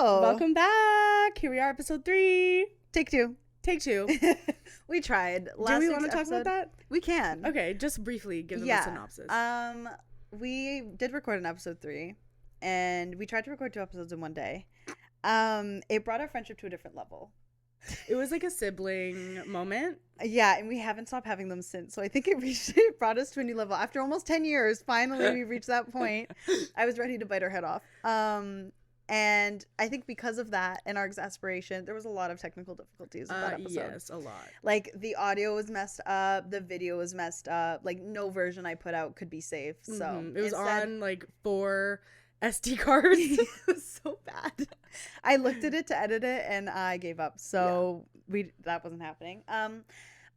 Welcome back. Here we are, episode 3. Take 2. Take 2. We tried. Do we want to talk about that? We can. Okay, just briefly give them a synopsis. We did record an episode 3, and we tried to record 2 episodes in one day. It brought our friendship to a different level. It was like a sibling moment. Yeah, and we haven't stopped having them since. So I think it brought us to a new level. After almost 10 years, finally we reached that point. I was ready to bite her head off. And I think because of that and our exasperation, there was a lot of technical difficulties with that episode. Yes, a lot. Like, the audio was messed up, the video was messed up. Like, no version I put out could be saved. So it was on like 4 SD cards. It was so bad. I looked at it to edit it and I gave up. So that wasn't happening.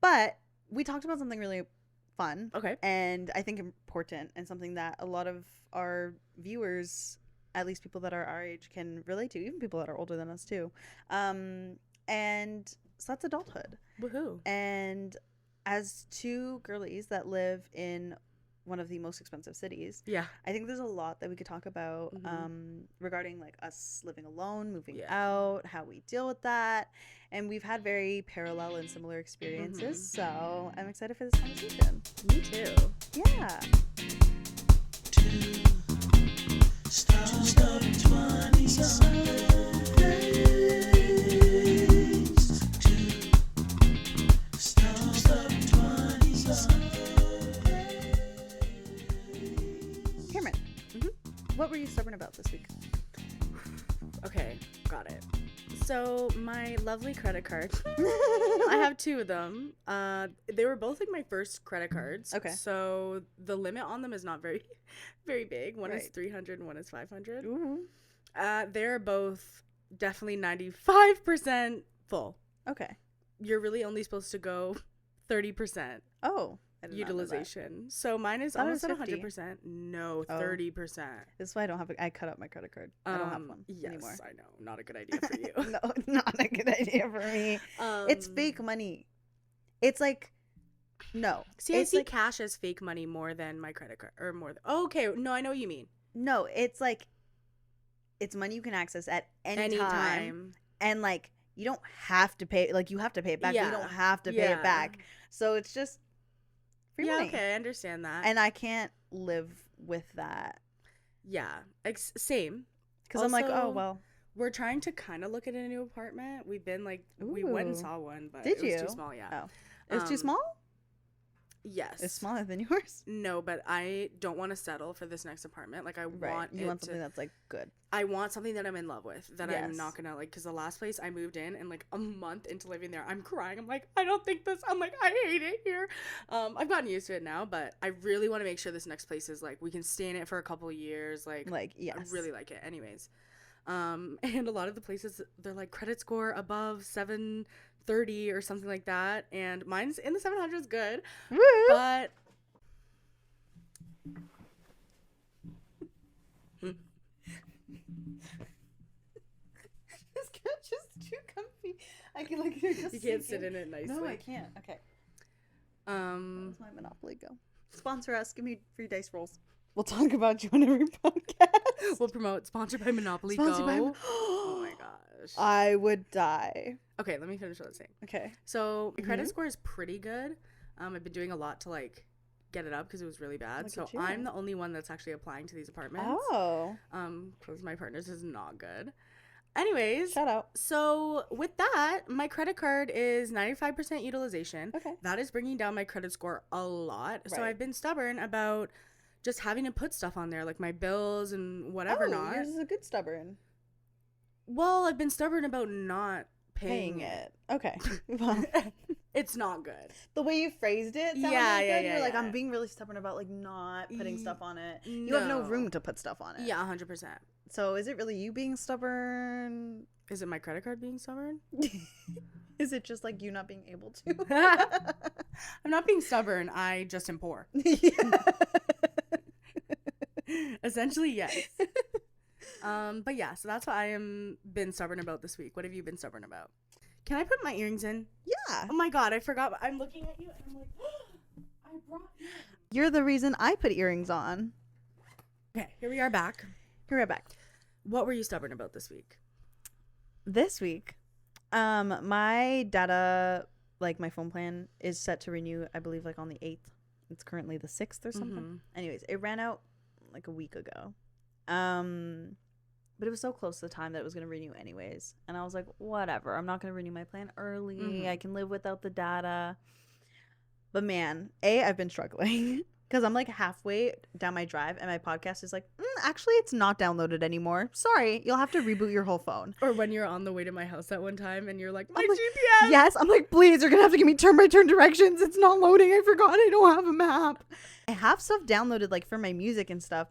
But we talked about something really fun. Okay. And I think important, and something that a lot of our viewers, at least people that are our age, can relate to, even people that are older than us too. And so that's adulthood. Woohoo. And as 2 girlies that live in one of the most expensive cities, I think there's a lot that we could talk about regarding like us living alone, moving out, how we deal with that. And we've had very parallel and similar experiences, so I'm excited for this conversation. Me too. Yeah. Cameron, what were you stubborn about this week? Okay, got it. So my lovely credit card, I have 2 of them. They were both like my first credit cards. Okay. So the limit on them is not very, very big. One is 300 and one is 500. Ooh. They're both definitely 95% full. Okay. You're You're really only supposed to go 30% Oh. I did not know that. utilization. So mine is Thought it was almost at 50. 100%. No, Oh. 30%. This is why I don't have I cut up my credit card. I don't have one anymore. Yes, I know. Not a good idea for you. No, not a good idea for me. It's fake money. It's like, no. See, I it's see like, cash as fake money more than my credit card, or more. Okay, no, I know what you mean. no, it's like, it's money you can access at any time. And like, you don't have to pay, like, you have to pay it back. But you don't have to pay it back. So it's just free money. Okay, I understand that. And I can't live with that. Yeah, same. Because I'm like, oh, Also, well. We're trying to kind of look at a new apartment. We've been like, we went and Ooh. saw one, but Did it was you? too small, yeah. Oh. It's too small? Yes. It's smaller than yours? No, but I don't want to settle for this next apartment. Like, You want something that's like good. I want something that I'm in love with, that I'm Yes. not gonna like, because the last place I moved in, and like a month into living there, I'm crying. I'm like, I don't think this, I'm like, I hate it here. I've gotten used to it now, but I really want to make sure this next place is like, we can stay in it for a couple of years. Like, yes. I really like it. Anyways. And a lot of the places, they're like credit score above 730 or something like that. And mine's in the 700s, good. Woo! But This couch is too comfy. I can like just you can't sit in it nicely. No, I can't. Okay. Where's my Monopoly go? Sponsor us. Give me free dice rolls. We'll talk about you on every podcast. We'll promote sponsored by Monopoly Sponsored by Go. Oh my gosh. I would die. Okay, let me finish what I was saying. Okay. So my credit score is pretty good. I've been doing a lot to like get it up because it was with bad. Look So at you. I'm the only one that's actually applying to these apartments. Oh. Because my partner's is not good. Anyways, Shout out. so with that, my credit card is 95% utilization. Okay. That is bringing down my credit score a lot. So Right. I've been stubborn about just having to put stuff on there, like my bills and whatever not. Yours is a good stubborn. Well, I've been stubborn about not paying it. Okay. Well, It's not good. the way you phrased it sounded Yeah, good. yeah, You're yeah, like, yeah. I'm being really stubborn about like not putting stuff on it. You have no No. room to put stuff on it. Yeah, 100%. So is it really you being stubborn? Is it my credit card being stubborn? Is it just like you not being able to? I'm not being stubborn. I just am poor. Yeah. Essentially, yes. But yeah, so that's what I am been stubborn about this week. What have you been stubborn about? Can I put my earrings in? Yeah. Oh my god, I forgot. I'm looking at you and I'm like, I brought earrings. You're the reason I put earrings on. Okay, here we are back. Here we're back. What were you stubborn about this week? This week, my data, like my phone plan, is set to renew, I believe, like on the 8th. It's currently the 6th or something. Mm-hmm. Anyways, it ran out like a week ago. But it was so close to the time that it was going to renew anyways. And I was like, whatever. I'm not going to renew my plan early. Mm-hmm. I can live without the data. But man, I've been struggling. Because I'm like halfway down my drive and my podcast is like, actually, it's not downloaded anymore. Sorry, you'll have to reboot your whole phone. Or when you're on the way to my house that one time and you're like, my GPS. Yes, I'm like, please, you're going to have to give me turn-by-turn directions. It's not loading. I forgot I don't have a map. I have stuff downloaded like for my music and stuff.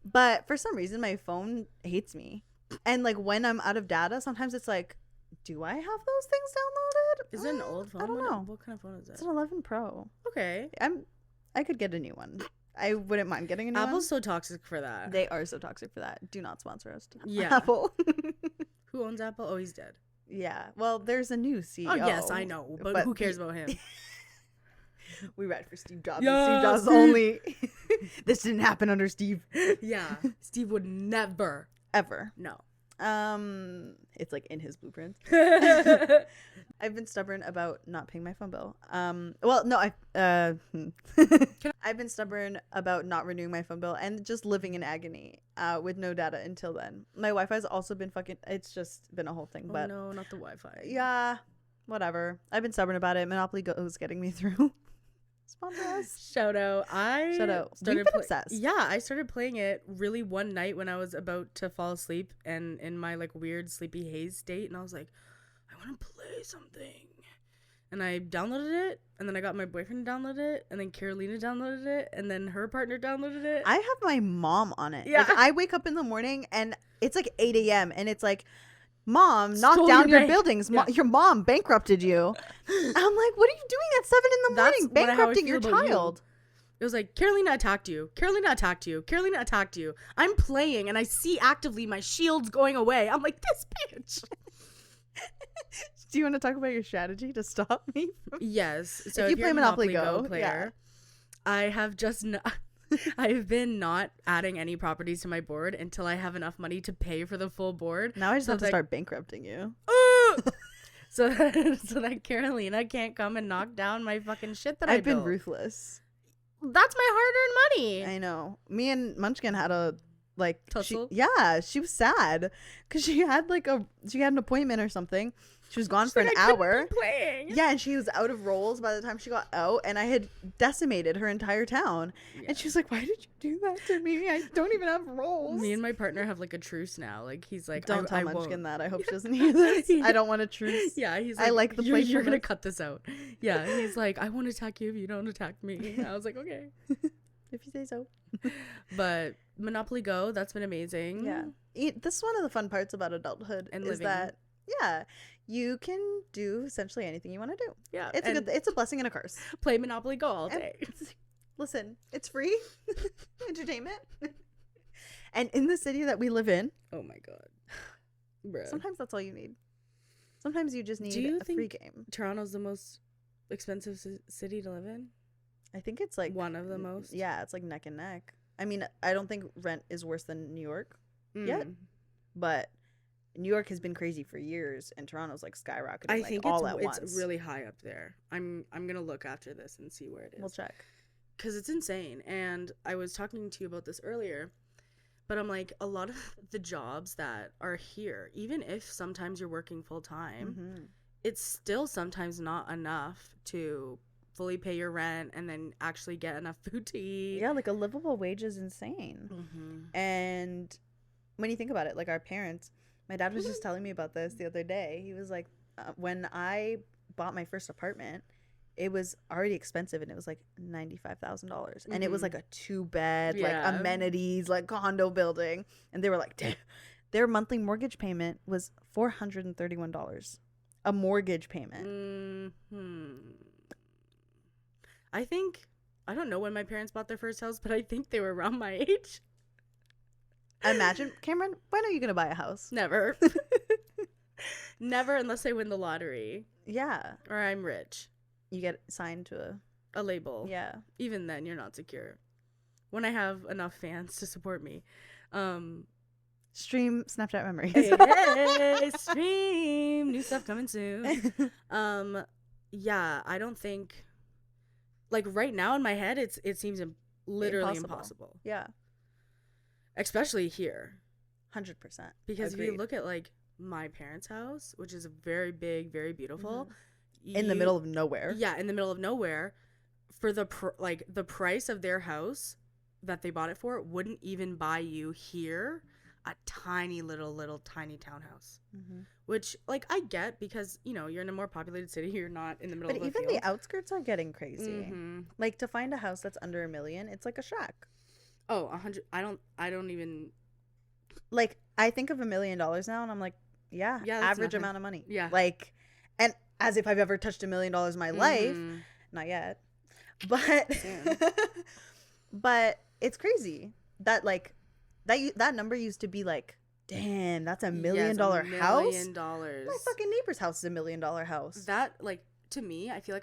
But for some reason, my phone hates me. And like when I'm out of data, sometimes it's like, do I have those things downloaded? Is it an old phone? I don't know. What kind of phone is it? It's an 11 Pro. Okay. I could get a new one. I wouldn't mind getting a new one. Apple's so toxic for that. They are so toxic for that. Do not sponsor us. Yeah. Apple. Who owns Apple? Oh, he's dead. Yeah. Well, there's a new CEO. Oh, yes, I know. But who cares about him? We read for Steve Jobs. Yes, Steve Jobs only. This didn't happen under Steve. Yeah. Steve would never. Ever. No. It's like in his blueprint. I've been stubborn about not paying my phone bill. Well, no, I've been stubborn about not renewing my phone bill and just living in agony with no data until then. My Wi-Fi's also been it's just been a whole thing. Oh, but no, not the Wi-Fi. Yeah, whatever. I've been stubborn about it. Monopoly Go is getting me through. Sponsor us. Shout out. We've been obsessed. Yeah, I started playing it really one night when I was about to fall asleep and in my like weird sleepy haze state, and I was like, I want to play something. And I downloaded it, and then I got my boyfriend to download it, and then Carolina downloaded it, and then her partner downloaded it. I have my mom on it. Yeah. Like, I wake up in the morning, and it's like 8 a.m., and it's like, Mom, knock down your buildings. Yeah. Your mom bankrupted you. I'm like, what are you doing at 7 in the morning bankrupting your child? It was like, Carolina attacked you. Carolina attacked you. Carolina attacked you. I'm playing, and I see actively my shield's going away. I'm like, this bitch. Do you want to talk about your strategy to stop me? Yes. So if you play Monopoly Go player, yeah. I have just I've been not adding any properties to my board until I have enough money to pay for the full board. Now I just have to start bankrupting you. So that Carolina can't come and knock down my fucking shit that I've been ruthless. That's my hard-earned money. I know. Me and Munchkin had a tussle? She was sad because she had an appointment or something. She was gone for an hour. Playing. Yeah, and she was out of rolls by the time she got out, and I had decimated her entire town. Yeah. And she was like, "Why did you do that to me? I don't even have rolls." Me and my partner have like a truce now. Like he's like, "Don't tell Munchkin that. I hope she doesn't hear this. I don't want a truce." Yeah, he's like, I like the place. You're gonna cut this out. Yeah, he's like, "I won't attack you if you don't attack me." And I was like, "Okay, if you say so." But Monopoly Go, that's been amazing. Yeah, this is one of the fun parts about adulthood and is living. That you can do essentially anything you want to do. Yeah, it's a blessing and a curse. Play Monopoly Go all day. Listen, it's free entertainment, and in the city that we live in. Oh my god, bro. Sometimes that's all you need. Sometimes you just need a free game. Toronto's the most expensive city to live in? I think it's like one of the most. Yeah, it's like neck and neck. I mean, I don't think rent is worse than New York yet, but New York has been crazy for years, and Toronto's like skyrocketing. I think all at once. It's really high up there. I'm gonna look after this and see where it is. We'll check because it's insane. And I was talking to you about this earlier, but I'm like, a lot of the jobs that are here, even if sometimes you're working full time, it's still sometimes not enough to fully pay your rent and then actually get enough food to eat. Yeah, like a livable wage is insane. And when you think about it, like our parents, my dad was just telling me about this the other day. He was like, when I bought my first apartment, it was already expensive, and it was like $95,000, and it was like a 2-bed, like amenities, like condo building, and they were like, damn. Their monthly mortgage payment was $431, a mortgage payment. I don't know when my parents bought their first house, but I think they were around my age. Imagine, Cameron, when are you gonna buy a house? Never. Never, unless I win the lottery. Yeah. Or I'm rich. You get signed to a label. Yeah. Even then, you're not secure. When I have enough fans to support me. Stream Snapchat memories. Hey, stream. New stuff coming soon. Yeah, I don't think, like, right now in my head, it seems literally impossible. Yeah. Especially here. 100%. Because Agreed. if you look at, like, my parents' house, which is very big, very beautiful. In the middle of nowhere. Yeah, in the middle of nowhere. For the price of their house that they bought it for, wouldn't even buy you here a tiny little tiny townhouse. Which, like, I get because, you know, you're in a more populated city, you're not in the middle of a field. But even the outskirts are getting crazy. Like, to find a house that's under $1 million, it's like a shack. Oh, 100. I don't even, like, I think of $1 million now and I'm like, yeah, average amount of money. Yeah. Like, and as if I've ever touched $1 million in my life. Not yet. But but it's crazy that, like, that number used to be like, damn, that's $1 million house. $1 million. My fucking neighbor's house is $1 million house. That, like, to me, I feel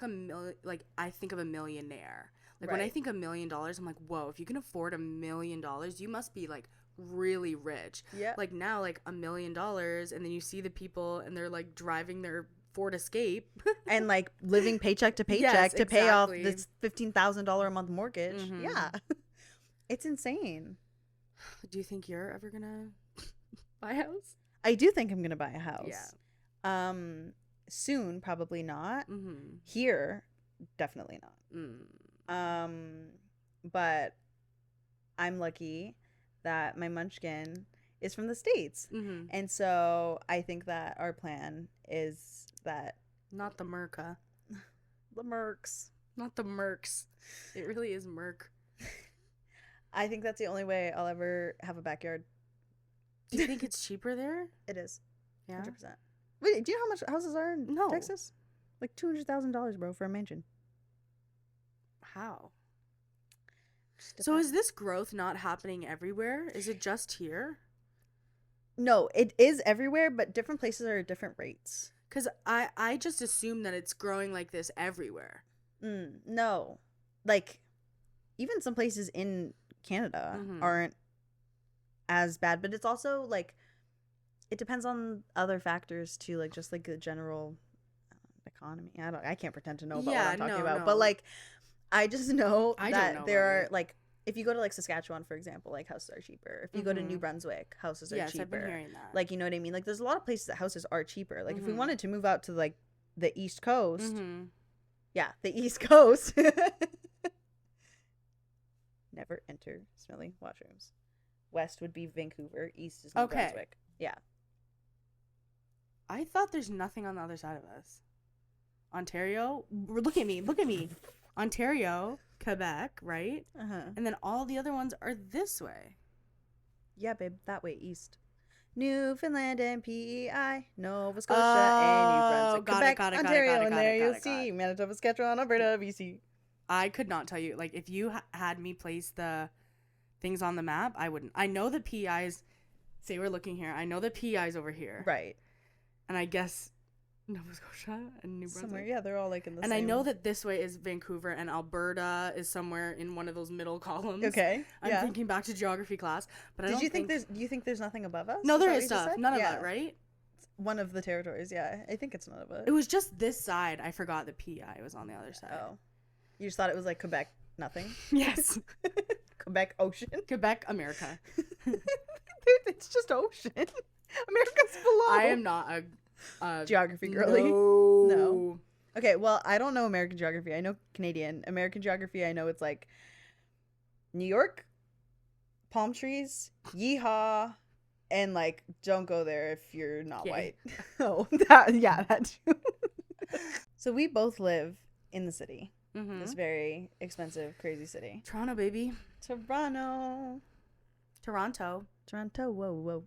like I think of a millionaire. Like, when I think $1 million, I'm like, whoa, if you can afford $1 million, you must be, like, really rich. Yeah. Like, now, like, $1 million, and then you see the people and they're, like, driving their Ford Escape and, like, living paycheck to paycheck to pay off this $15,000 a month mortgage. Yeah. It's insane. Do you think you're ever gonna buy a house? I do think I'm gonna buy a house. Yeah. Soon, probably not. Here, definitely not. But I'm lucky that my munchkin is from the States. And so I think that our plan is that... Not the Merca. The Mercs. Not the Mercs. It really is Merc. I think that's the only way I'll ever have a backyard. Do you think it's cheaper there? It is. Yeah. 100%. Wait, do you know how much houses are in Texas? Like $200,000, bro, for a mansion. How? So is this growth not happening everywhere? Is it just here? No, it is everywhere, but different places are at different rates. Because I just assume that it's growing like this everywhere. No. Like, even some places in Canada aren't as bad, but it's also, like, it depends on other factors too, like, just, like, the general economy. I can't pretend to know about what I'm talking about. But, like, I just know that there are, like, if you go to, like, Saskatchewan, for example, like, houses are cheaper. If you go to New Brunswick, houses are cheaper. Yes, I've been hearing that. Like, you know what I mean? Like, there's a lot of places that houses are cheaper. Like, if we wanted to move out to, like, the East Coast, yeah, the East Coast. Never enter smelly washrooms. West would be Vancouver. East is New Brunswick. Yeah. I thought there's nothing on the other side of us. Ontario? Look at me. Ontario, Quebec, right? And then all the other ones are this way. Yeah, babe. That way, east. Newfoundland and PEI, Nova Scotia and New Brunswick, Quebec, Ontario, and there you'll see Manitoba, Saskatchewan, Alberta, BC. I could not tell you. Like, if you had me place the things on the map, I wouldn't. I know the PEI's, say we're looking here, I know the PEI's over here. Right. And I guess Nova Scotia and New Brunswick. Somewhere, yeah, they're all, like, in the and same. I know that this way is Vancouver and Alberta is somewhere in one of those middle columns. Okay. I'm thinking back to geography class, but I don't think do you think there's nothing above us? No, there is stuff. None of that, right? One of the territories, yeah. I think it's none of it. It was just this side. I forgot the PEI was on the other side. Oh. You just thought it was, like, Quebec nothing? Yes. Quebec ocean? Quebec, America. Dude, it's just ocean. America's below. I am not a geography girly. No. Okay, well, I don't know American geography. I know Canadian. American geography, I know it's like New York, palm trees, yeehaw, and, like, don't go there if you're not white. Oh, that too. So we both live in the city. This very expensive, crazy city. Toronto, baby. Toronto, whoa.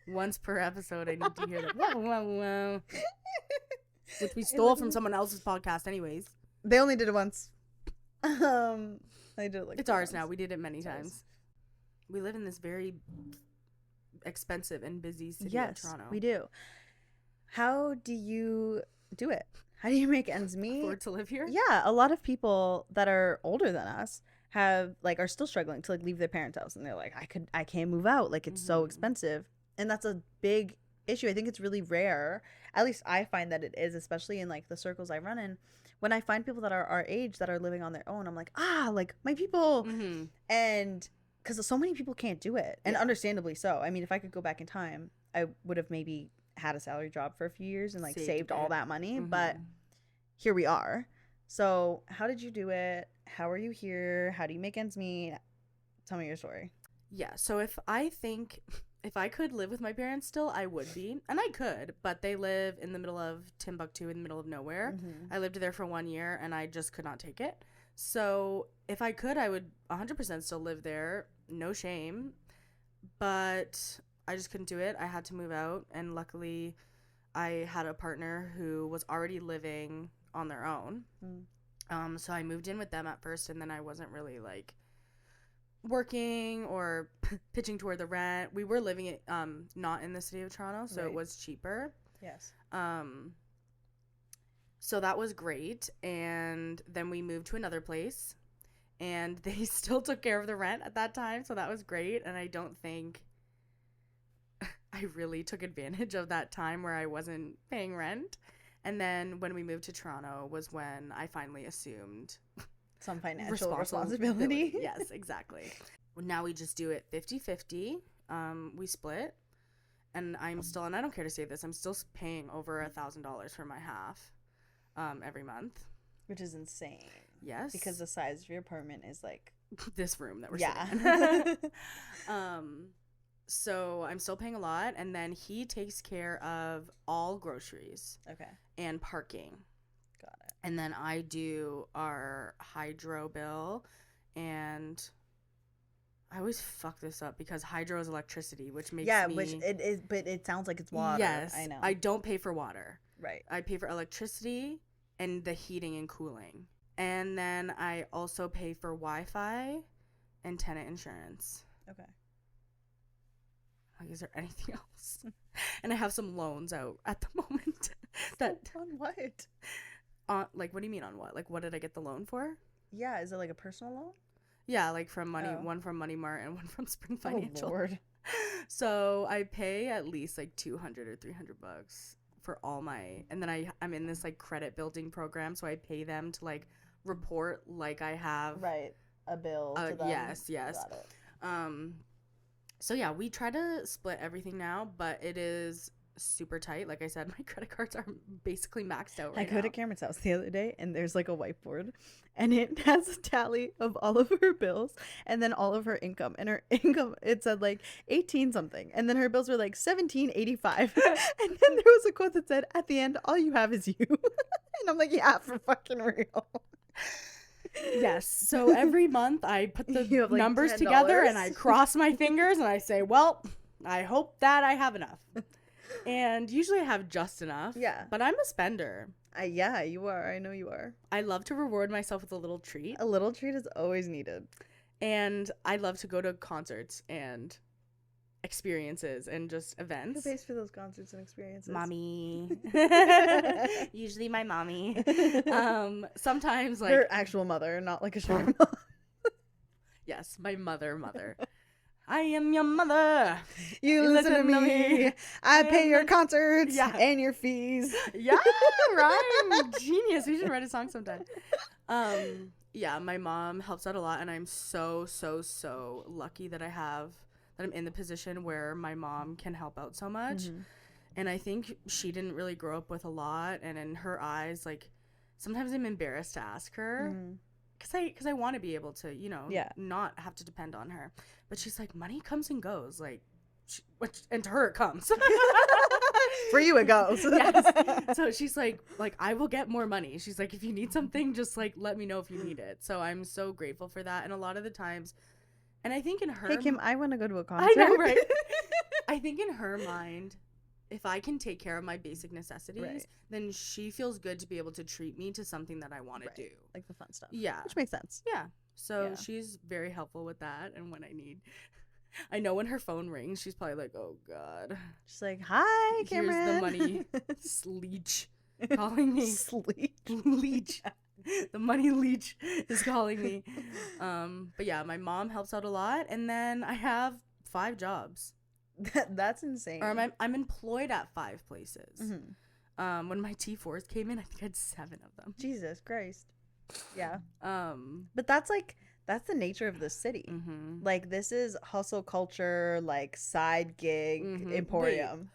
Once per episode, I need to hear that. Whoa. Which we stole from someone else's podcast anyways. They only did it once. I did it like it's ours now. We did it many times. We live in this very expensive and busy city of Toronto. Yes, we do. How do you do it? How do you make ends meet? Afford to live here? Yeah, a lot of people that are older than us have like are still struggling to like leave their parents' house, and they're like, I can't move out, like it's so expensive. And that's a big issue. I think it's really rare, at least I find that it is, especially in like the circles I run in, when I find people that are our age that are living on their own. I'm like, like my people. And because so many people can't do it, and understandably so. I mean, if I could go back in time, I would have maybe had a salary job for a few years and like saved all that money, but here we are. So how did you do it? How are you here? How do you make ends meet? Tell me your story. Yeah, so if I could live with my parents still, I would be. And I could, but they live in the middle of Timbuktu, in the middle of nowhere. I lived there for 1 year, and I just could not take it. So if I could, I would 100% still live there. No shame. But I just couldn't do it. I had to move out, and luckily I had a partner who was already living on their own. So I moved in with them at first, and then I wasn't really like working or pitching toward the rent. We were living not in the city of Toronto, so it was cheaper. Yes. So that was great. And then we moved to another place, and they still took care of the rent at that time, so that was great. And I don't think I really took advantage of that time where I wasn't paying rent. And then when we moved to Toronto was when I finally assumed some financial responsibility. Yes, exactly. Now we just do it 50-50. We split. And I don't care to say this, I'm still paying over $1,000 for my half every month. Which is insane. Yes. Because the size of your apartment is like this room that we're sitting in. So I'm still paying a lot, and then he takes care of all groceries. Okay. And parking. Got it. And then I do our hydro bill, and I always fuck this up because hydro is electricity, which makes me... which it is, but it sounds like it's water. Yes. I know. I don't pay for water. Right. I pay for electricity and the heating and cooling. And then I also pay for Wi-Fi and tenant insurance. Okay. Like, is there anything else? And I have some loans out at the moment. That on what? Like, what do you mean on what? Like, what did I get the loan for? Yeah, is it like a personal loan? Yeah, like from one from Money Mart and one from Spring Financial. Oh, Lord. So I pay at least like $200 or $300 for all my, and then I'm in this like credit building program, so I pay them to like report like I have a bill to them. Yes. Got it. So yeah, we try to split everything now, but it is super tight. Like I said, my credit cards are basically maxed out right now. I go to Cameron's house the other day, and there's like a whiteboard, and it has a tally of all of her bills and then all of her income. And her income, it said like 18 something, and then her bills were like 17.85. And then there was a quote that said, "At the end, all you have is you." And I'm like, yeah, for fucking real. Yes. So every month I put the like numbers $10 together and I cross my fingers and I say, well, I hope that I have enough. And usually I have just enough. Yeah. But I'm a spender. Yeah, you are. I know you are. I love to reward myself with a little treat. A little treat is always needed. And I love to go to concerts and experiences and just events. Who pays for those concerts and experiences? Mommy. Usually my mommy. Sometimes like her actual mother, not like a sugar mom. Yes, my mother. I am your mother. You listen to me. I pay your concerts and your fees. Yeah, right. Genius. We should write a song sometime. Yeah, my mom helps out a lot, and I'm so lucky that I'm in the position where my mom can help out so much. Mm-hmm. And I think she didn't really grow up with a lot, and in her eyes, like, sometimes I'm embarrassed to ask her because I want to be able to, not have to depend on her. But she's like, money comes and goes, like, and to her it comes. For you it goes. Yes. So she's like, I will get more money. She's like, if you need something, just like let me know if you need it. So I'm so grateful for that. And a lot of the times, and I think in her... Hey, Kim, I want to go to a concert. I know, right? I think in her mind, if I can take care of my basic necessities, then she feels good to be able to treat me to something that I want to do. Like the fun stuff. Yeah. Which makes sense. Yeah. So she's very helpful with that. And when I need... I know when her phone rings, she's probably like, oh, God. She's like, hi, Cameron. Here's the money. Leech calling me. Sleech. Leech. The money leech is calling me. But yeah, my mom helps out a lot, and then I have 5 jobs. That's insane. Or I'm employed at 5 places. Mm-hmm. When my T4s came in, I think I had 7 of them. Jesus Christ. Yeah. But that's the nature of the city. Mm-hmm. Like, this is hustle culture, like side gig emporium.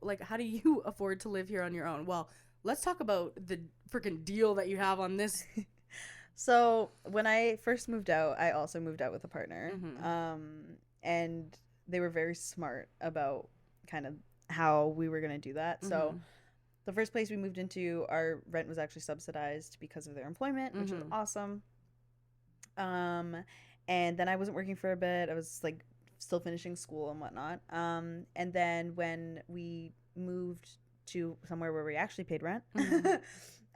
Wait, how do you afford to live here on your own? Well, let's talk about the freaking deal that you have on this. So when I first moved out, I also moved out with a partner. Mm-hmm. And they were very smart about kind of how we were going to do that. Mm-hmm. So the first place we moved into, our rent was actually subsidized because of their employment, which was awesome. And then I wasn't working for a bit. I was like still finishing school and whatnot. And then when we moved to somewhere where we actually paid rent, then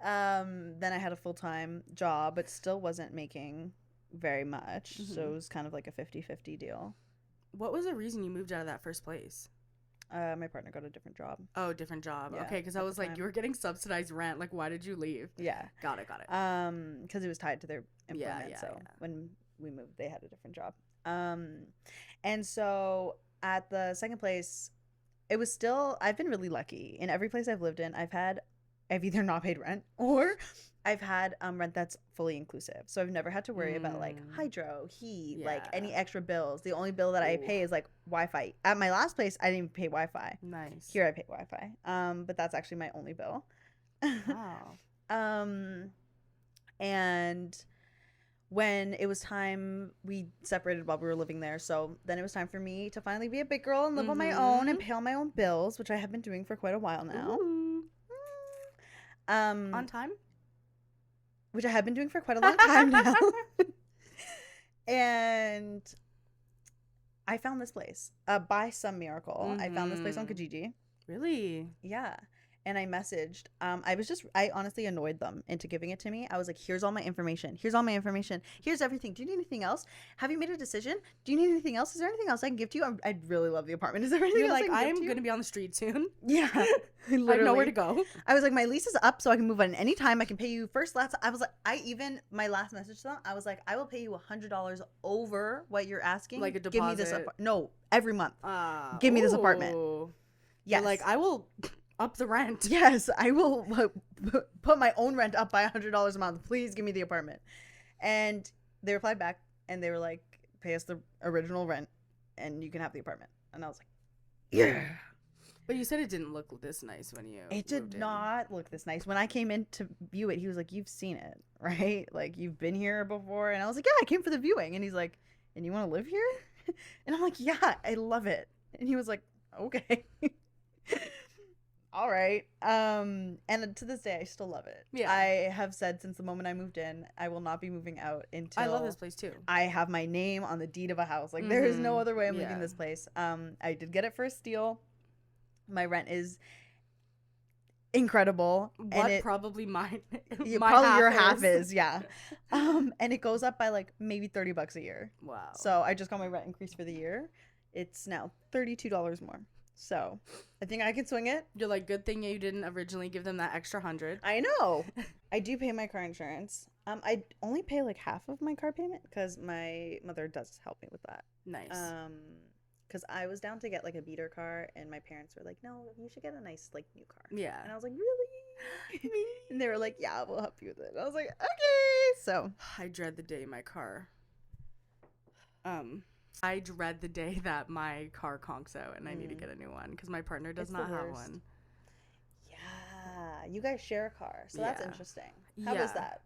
I had a full-time job, but still wasn't making very much. So it was kind of like a 50-50 deal. What was the reason you moved out of that first place? My partner got a different job. Oh, different job. Yeah, okay, because I was like, you were getting subsidized rent. Like, why did you leave? Yeah. Got it. Because it was tied to their employment. When we moved, they had a different job. And so at the second place, it was still, I've been really lucky. In every place I've lived in, I've either not paid rent or I've had rent that's fully inclusive. So I've never had to worry about like hydro, heat, like any extra bills. The only bill that I pay is like Wi-Fi. At my last place, I didn't even pay Wi-Fi. Nice. Here I pay Wi-Fi. But that's actually my only bill. Wow. And when it was time, we separated while we were living there. So then it was time for me to finally be a big girl and live on my own and pay all my own bills, which I have been doing for quite a while now. On time? Which I have been doing for quite a long time now. And I found this place by some miracle. I found this place on Kijiji. Really? Yeah. And I messaged. I honestly annoyed them into giving it to me. I was like, here's all my information. Here's everything. Do you need anything else? Have you made a decision? Do you need anything else? Is there anything else I can give to you? I'd really love the apartment. Is there anything else I can give to you? I'm going to be on the street soon. Yeah. I have nowhere to go. I was like, my lease is up, so I can move on any time. I can pay you first, last. I was like, my last message to them, I was like, I will pay you $100 over what you're asking. Like a deposit? Give me this no, every month. Give me this apartment. Yes. You're like, I will up the rent. Yes, I will put my own rent up by $100 a month. Please give me the apartment. And they replied back, and they were like, pay us the original rent, and you can have the apartment. And I was like, yeah. But you said it didn't look this nice when you It did not look this nice. When I came in to view it, he was like, you've seen it, right? Like, you've been here before. And I was like, yeah, I came for the viewing. And he's like, and you want to live here? And I'm like, yeah, I love it. And he was like, okay. All right. And to this day, I still love it. Yeah. I have said since the moment I moved in, I will not be moving out until I love this place too. I have my name on the deed of a house. Like, there is no other way I'm leaving this place. I did get it for a steal. My rent is incredible. Probably mine. Probably your half is, yeah. And it goes up by like maybe $30 a year. Wow. So I just got my rent increase for the year. It's now $32 more. So I think I can swing it. You're like, good thing you didn't originally give them that extra $100. I know. I do pay my car insurance. I only pay like half of my car payment because my mother does help me with that. Nice. Because I was down to get like a beater car, and my parents were like, no, you should get a nice like new car. Yeah. And I was like, really? And they were like, yeah, we'll help you with it. And I was like, okay. So I dread the day my car I dread the day that my car conks out and I need to get a new one because my partner does not have one. Yeah, you guys share a car, so that's interesting. How is that?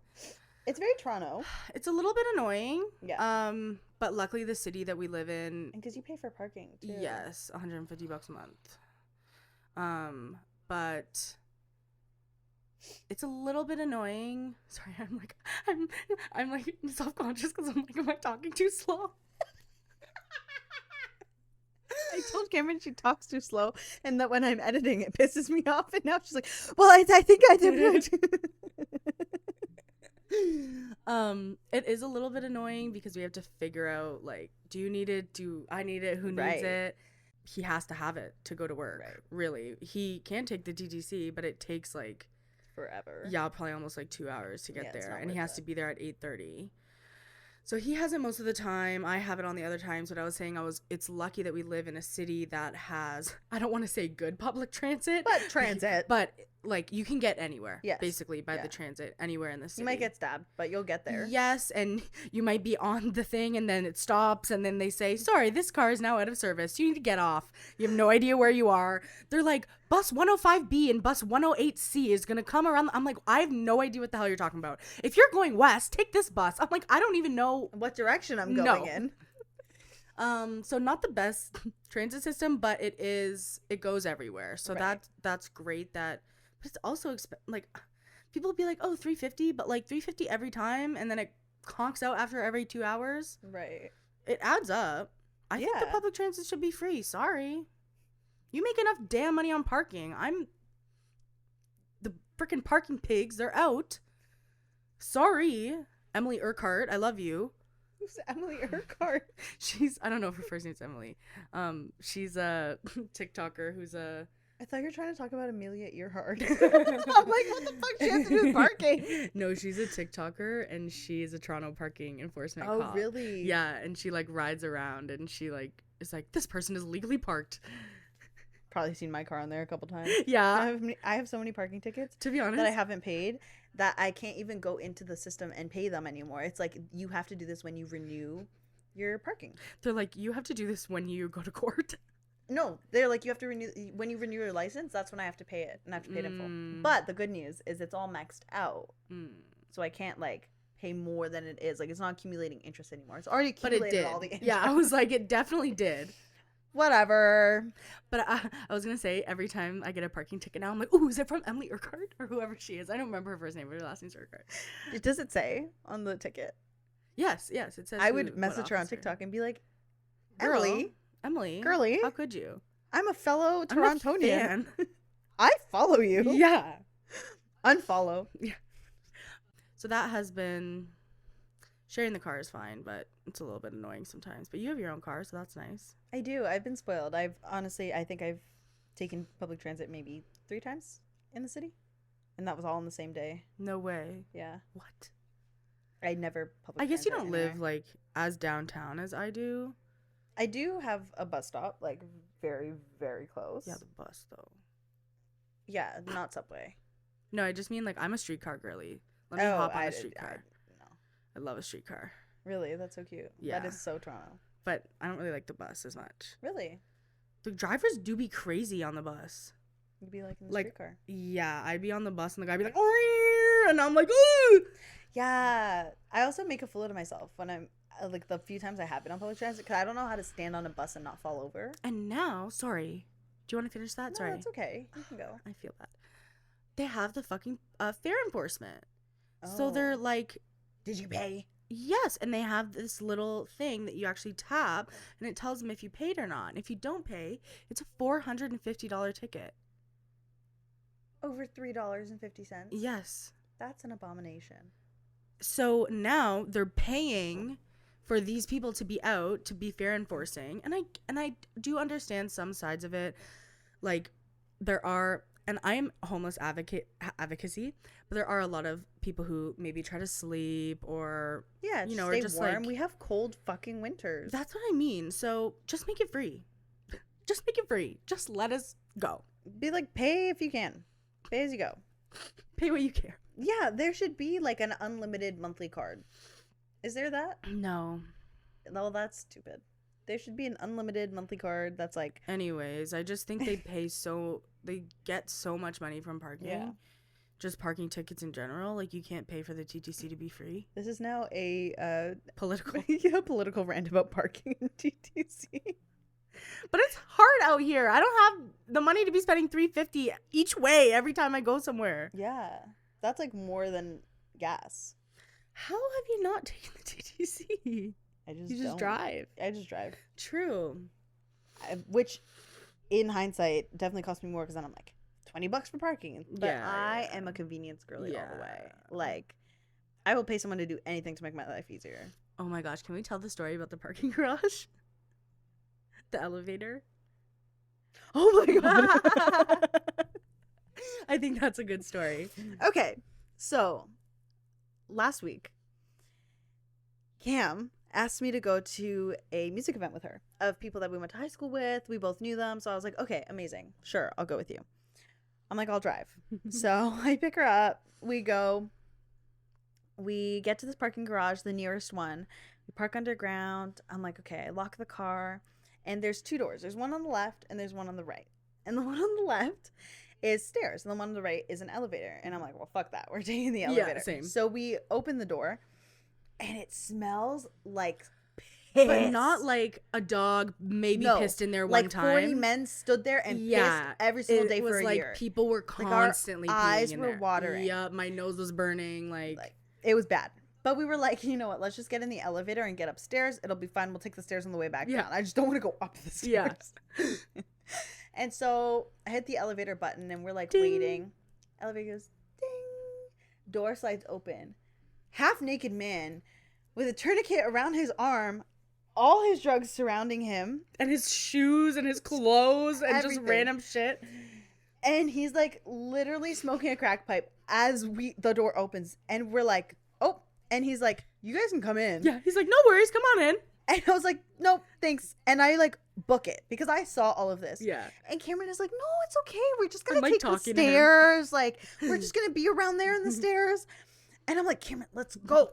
It's very Toronto. It's a little bit annoying. Yeah. But luckily the city that we live in, and because you pay for parking too. Yes, $150 a month. But it's a little bit annoying. Sorry, I'm like self-conscious because I'm like, am I talking too slow? I told Cameron she talks too slow, and that when I'm editing, it pisses me off. And now she's like, "Well, I think I did." It is a little bit annoying because we have to figure out like, do you need it? Do I need it? Who needs it? He has to have it to go to work. Right. Really, he can take the DTC, but it takes like forever. Yeah, probably almost like 2 hours to get there, and he has to be there at 8:30. So he has it most of the time. I have it on the other times. But I was saying it's lucky that we live in a city that has, I don't want to say good public transit. But transit. But, like, you can get anywhere, basically, by the transit, anywhere in the city. You might get stabbed, but you'll get there. Yes, and you might be on the thing, and then it stops, and then they say, sorry, this car is now out of service. You need to get off. You have no idea where you are. They're like, bus 105B and bus 108C is going to come around. I'm like, I have no idea what the hell you're talking about. If you're going west, take this bus. I'm like, I don't even know what direction I'm going in. So not the best transit system, but it goes everywhere. So that's great but it's also like people will be like, oh, $3.50, but like $3.50 every time, and then it conks out after every 2 hours. Right. It adds up. I think the public transit should be free. Sorry. You make enough damn money on parking. The freaking parking pigs, they're out. Sorry. Emily Urquhart, I love you. Who's Emily Urquhart? I don't know if her first name's Emily. She's a TikToker who's a... I thought you were trying to talk about Amelia Earhart. I'm like, what the fuck she has to do with parking? No, she's a TikToker, and she's a Toronto parking enforcement cop. Oh, really? Yeah, and she, like, rides around, and she, like, is like, this person is legally parked. Probably seen my car on there a couple times. Yeah. I have so many parking tickets, to be honest, that I haven't paid, that I can't even go into the system and pay them anymore. It's like, you have to do this when you renew your parking. They're like, you have to do this when you go to court. No, they're like, you have to when you renew your license, that's when I have to pay it, and I have to pay it in full. But the good news is it's all maxed out. So I can't, like, pay more than it is. Like, it's not accumulating interest anymore. It's already accumulated all the interest. Yeah, I was like, it definitely did. Whatever. But I was going to say, every time I get a parking ticket now, I'm like, ooh, is it from Emily Urquhart? Or whoever she is. I don't remember her first name, but her last name's Urquhart. Does it say on the ticket? Yes, it says. I would message her on TikTok and be like, Emily, girly, how could you? I'm a fellow Torontonian. I'm a fan. I follow you. Yeah. Unfollow. Yeah. So that has been... Sharing the car is fine, but it's a little bit annoying sometimes. But you have your own car, so that's nice. I do. I've been spoiled. I think I've taken public transit maybe 3 times in the city. And that was all in the same day. No way. Yeah. What? I never public I guess you don't anywhere. live, like, as downtown as I do. I do have a bus stop, like, very, very close. Yeah, the bus, though. Yeah, not subway. No, I just mean, like, I'm a streetcar girly. Let me hop on a streetcar. I love a streetcar. Really? That's so cute. Yeah. That is so Toronto. But I don't really like the bus as much. Really? The drivers do be crazy on the bus. You'd be like in the streetcar. Yeah, I'd be on the bus and the guy'd be like, oh, and I'm like, ooh. Yeah. I also make a fool out of myself when I'm, like, the few times I have been on public transit, because I don't know how to stand on a bus and not fall over. And now, sorry. Do you want to finish that? No, Sorry. that's okay. You can go. I feel bad. They have the fucking fare enforcement. Oh. So they're like... Did you pay? Yes, and they have this little thing that you actually tap, and it tells them if you paid or not. And if you don't pay, it's a $450 ticket. Over $3.50? Yes. That's an abomination. So now they're paying for these people to be out, to be fare enforcing. And I do understand some sides of it. Like, there are... And I am homeless advocacy, but there are a lot of people who maybe try to sleep or, you know, stay or just warm. Like, we have cold fucking winters. That's what I mean. So just make it free. Just make it free. Just let us go. Be like, pay if you can. Pay as you go. Pay what you care. Yeah, there should be like an unlimited monthly card. Is there that? No. No, that's stupid. There should be an unlimited monthly card that's like... Anyways, I just think they they get so much money from parking. Yeah. Just parking tickets in general. Like, you can't pay for the TTC to be free. This is now a... political rant about parking in TTC. But it's hard out here. I don't have the money to be spending $3.50 each way every time I go somewhere. Yeah. That's like more than gas. How have you not taken the TTC? You just drive. I just drive. True. Which, in hindsight, definitely cost me more because then I'm like, $20 for parking. But I am a convenience girly all the way. Like, I will pay someone to do anything to make my life easier. Oh my gosh, can we tell the story about the parking garage? The elevator? Oh my god. I think that's a good story. Okay, so last week, Cam asked me to go to a music event with her of people that we went to high school with. We both knew them. So I was like, okay, amazing. Sure, I'll go with you. I'm like, I'll drive. So I pick her up. We go. We get to this parking garage, the nearest one. We park underground. I'm like, okay, I lock the car. And there's 2 doors. There's one on the left and there's one on the right. And the one on the left is stairs. And the one on the right is an elevator. And I'm like, well, fuck that. We're taking the elevator. Yeah, same. So we open the door. And it smells like piss. But not like a dog maybe pissed in there one time. Like 40 men stood there and pissed every single day for a year. People were constantly like our eyes peeing in were there. watering. Yeah, my nose was burning. Like it was bad. But we were like, you know what? Let's just get in the elevator and get upstairs. It'll be fine. We'll take the stairs on the way back down. I just don't want to go up the stairs. Yeah. And so I hit the elevator button and we're like ding. Waiting. Elevator goes ding. Door slides open. Half naked man with a tourniquet around his arm, all his drugs surrounding him, and his shoes and his clothes and everything. Just random shit. And he's like literally smoking a crack pipe as the door opens, and we're like, oh, and he's like, you guys can come in. Yeah, he's like, no worries, come on in. And I was like, nope, thanks. And I like book it because I saw all of this. Yeah. And Cameron is like, no, it's okay. We're just gonna like take the stairs. Like we're just gonna be around there in the stairs. And I'm like, Cameron, let's go.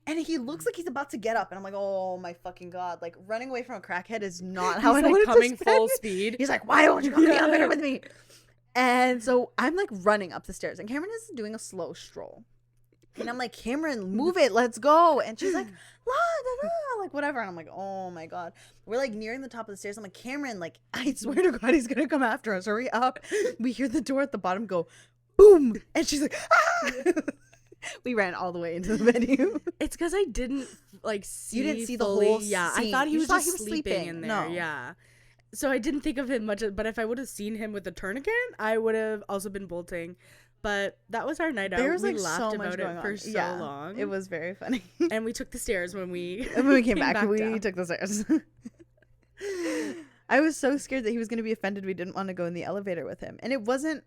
And he looks like he's about to get up. And I'm like, oh my fucking God. Like running away from a crackhead is not how I want to coming full speed. He's like, why don't you come to the elevator with me? And so I'm like running up the stairs. And Cameron is doing a slow stroll. And I'm like, Cameron, move it. Let's go. And she's like, la, da, da, like whatever. And I'm like, oh my God. We're like nearing the top of the stairs. I'm like, Cameron, like, I swear to God, he's going to come after us. Hurry up. We hear the door at the bottom go, boom. And she's like, ah. We ran all the way into the venue. It's because I didn't like see. You didn't see fully, the whole Yeah, scene. I thought he was just sleeping in there. No. Yeah. So I didn't think of him much. But if I would have seen him with the tourniquet, I would have also been bolting. But that was our night out. There was like we laughed so much about going it for on. so long. It was very funny. And we took the stairs when we came back we down. took the stairs. I was so scared that he was going to be offended we didn't want to go in the elevator with him. And it wasn't.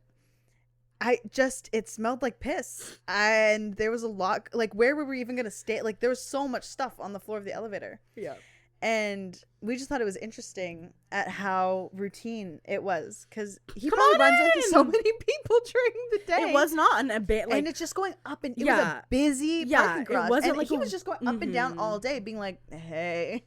It smelled like piss. And there was a lot, like, where were we even going to stay? Like, there was so much stuff on the floor of the elevator. Yeah. And we just thought it was interesting at how routine it was. Because he probably runs into so many people during the day. It was not an like, and it's just going up and it was a busy parking garage. It wasn't and like he was just going up and down all day being like, hey.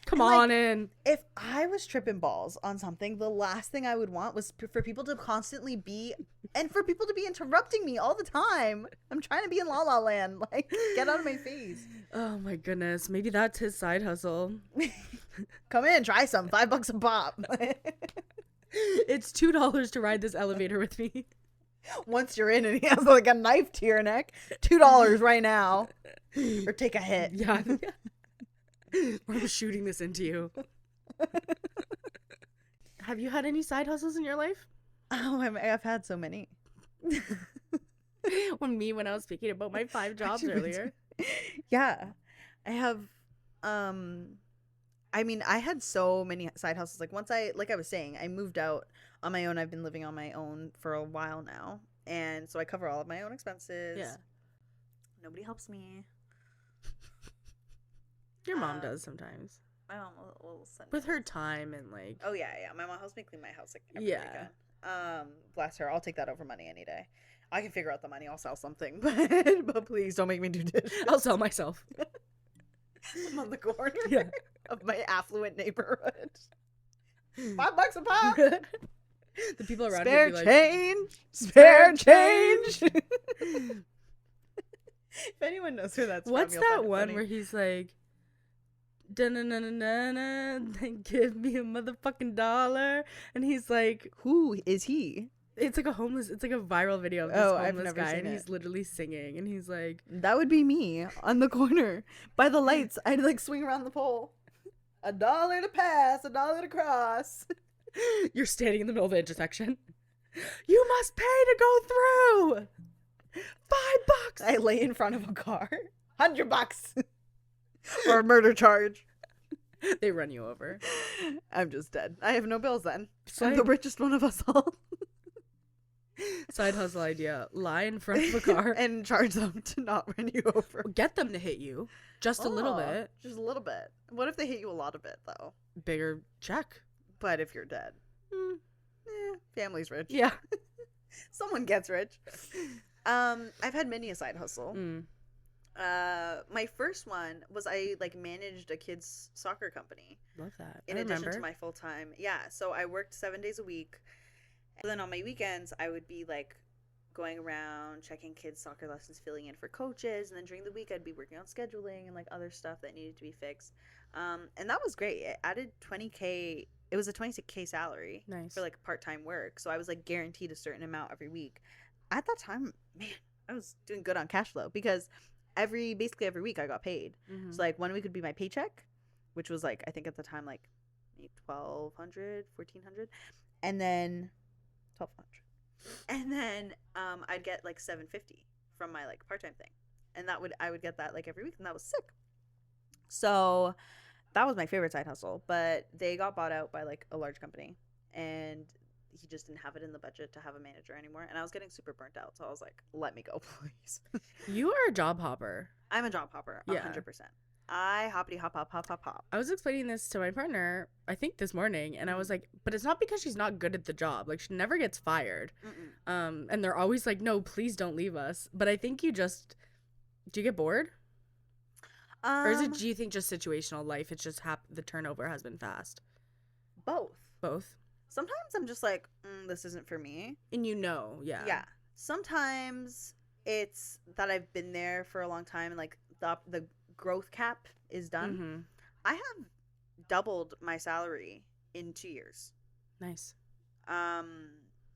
Come on in. If I was tripping balls on something, the last thing I would want was for people to constantly be, and for people to be interrupting me all the time. I'm trying to be in La La Land. Like, get out of my face. Oh my goodness. Maybe that's his side hustle. Come in, try some. $5 a pop. It's $2 to ride this elevator with me. Once you're in and he has like a knife to your neck, $2 right now. Or take a hit. Yeah. Or I'm shooting this into you. Have you had any side hustles in your life? Oh, I've had so many. When I was speaking about my 5 jobs earlier. Yeah. I have I mean, I had so many side hustles. Like once I was saying, I moved out on my own. I've been living on my own for a while now. And so I cover all of my own expenses. Yeah. Nobody helps me. Your mom does sometimes. My mom will send with her time and like. Oh yeah. My mom helps me clean my house like every weekend. Bless her. I'll take that over money any day. I can figure out the money. I'll sell something, but please don't make me do dishes. I'll sell myself. I'm on the corner yeah. of my affluent neighborhood. $5 a pop. The people around spare here be change. Like, spare change. If anyone knows who that's what's from, that one funny. Where he's like, da-na-na-na-na, give me a motherfucking $1, and he's like, who is he? It's like a viral video of this homeless guy, and he's literally singing, and he's like, that would be me on the corner by the lights. I'd like swing around the pole. $1 to pass, $1 to cross. You're standing in the middle of the intersection. You must pay to go through. $5. I lay in front of a car. $100 or a murder charge. They run you over. I'm just dead. I have no bills then. So I'm the richest one of us all. Side hustle idea. Lie in front of a car. And charge them to not run you over. Get them to hit you. Just a little bit. Just a little bit. What if they hit you a lot of it, though? Bigger check. But if you're dead. Family's rich. Yeah. Someone gets rich. I've had many a side hustle. My first one was I managed a kids soccer company. Love that. In addition to my full time. Yeah. So I worked 7 days a week. And then on my weekends I would be going around checking kids soccer lessons, filling in for coaches, and then during the week I'd be working on scheduling and other stuff that needed to be fixed. And that was great. It added $20K. It was a $26K salary. Nice. For part-time work. So I was guaranteed a certain amount every week. At that time, man, I was doing good on cash flow because basically every week I got paid. So 1 week would be my paycheck, which was I think at the time maybe $1,200, $1,400, and then $1,200, and then I'd get $750 from my part-time thing, and I would get that every week, and that was sick. So that was my favorite side hustle, but they got bought out by a large company, and he just didn't have it in the budget to have a manager anymore, and I was getting super burnt out, so I was like, let me go, please. You are a job hopper. I'm a job hopper, 100%. I hoppity hop hop hop hop hop. I was explaining this to my partner, I think this morning, and I was like, but it's not because she's not good at the job. She never gets fired. And they're always like, no, please don't leave us. But I think do you get bored? Or do you think just situational life? It's just the turnover has been fast. Both. Sometimes I'm just this isn't for me. And yeah. Yeah. Sometimes it's that I've been there for a long time and the growth cap is done. I have doubled my salary in 2 years. Nice.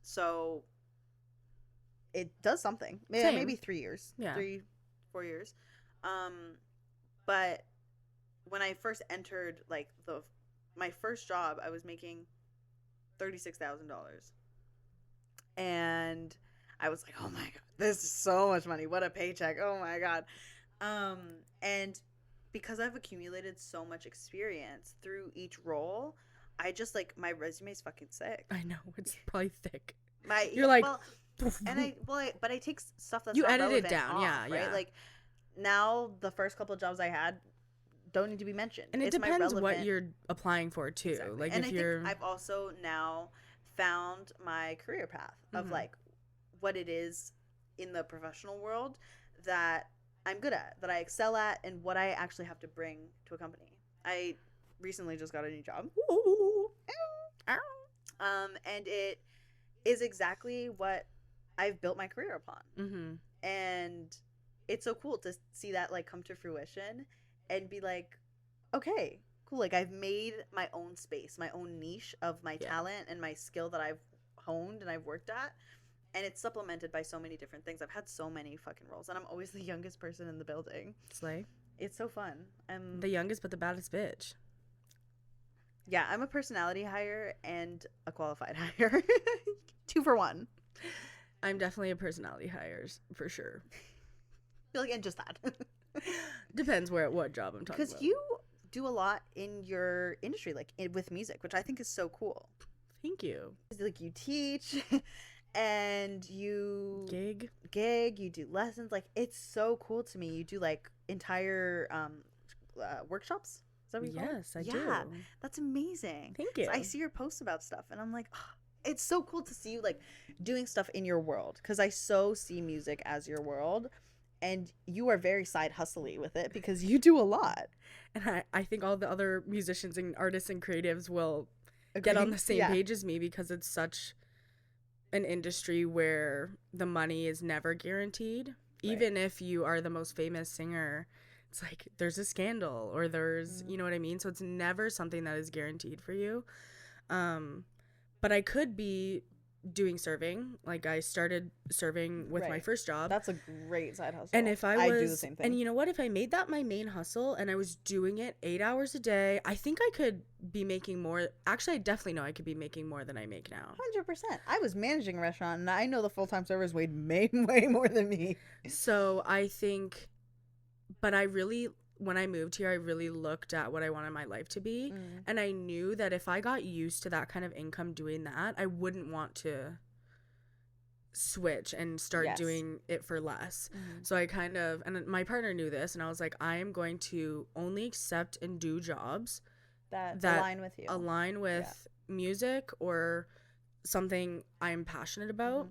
So it does something. Maybe 3 years. Yeah. 3-4 years. But when I first entered my first job, I was making $36,000. And I was like, oh my God, this is so much money. What a paycheck. Oh my God. And because I've accumulated so much experience through each role, I just my resume is fucking sick. I know, it's probably thick. You're but I take stuff that's you not edit it down, off, yeah, right? Now the first couple of jobs I had don't need to be mentioned, and it depends what you're applying for too. Exactly. And I think I've also now found my career path of what it is in the professional world that I'm good at, that I excel at, and what I actually have to bring to a company. I recently just got a new job. And it is exactly what I've built my career upon. And it's so cool to see that come to fruition and be okay, cool. I've made my own space, my own niche of my talent and my skill that I've honed and I've worked at. And it's supplemented by so many different things. I've had so many fucking roles. And I'm always the youngest person in the building. Slay. It's so fun. I'm the youngest but the baddest bitch. Yeah, I'm a personality hire and a qualified hire. 2 for 1. I'm definitely a personality hire, for sure. And just that. Depends what job I'm talking about. Because you do a lot in your industry, with music, which I think is so cool. Thank you. You teach... And you gig, you do lessons. It's so cool to me. You do entire workshops. Is that what you call it? Yes, I do. Yeah, that's amazing. Thank you. So I see your posts about stuff, and I'm like, oh, it's so cool to see you doing stuff in your world, because I so see music as your world, and you are very side hustly with it because you do a lot. And I think all the other musicians and artists and creatives will get on the same page as me, because it's such an industry where the money is never guaranteed. Right. Even if you are the most famous singer, it's there's a scandal or there's you know what I mean, so it's never something that is guaranteed for you. But I could be doing serving. I started serving with my first job. That's a great side hustle. And if I do the same thing. And you know what? If I made that my main hustle and I was doing it 8 hours a day, I think I could be making more. Actually, I definitely know I could be making more than I make now. 100%. I was managing a restaurant, and I know the full-time servers way more than me. So I think, but when I moved here, I really looked at what I wanted my life to be. And I knew that if I got used to that kind of income doing that, I wouldn't want to switch and start doing it for less. So I kind of, and my partner knew this, and I was like, I am going to only accept and do jobs that align with you, align with music or something I'm passionate about.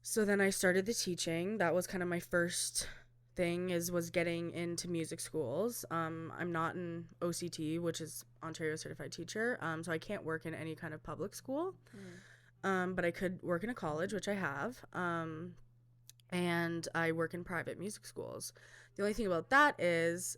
So then I started the teaching. That was kind of my first thing, was getting into music schools. I'm not an OCT, which is Ontario Certified Teacher, so I can't work in any kind of public school. But I could work in a college, which I have, and I work in private music schools. The only thing about that is,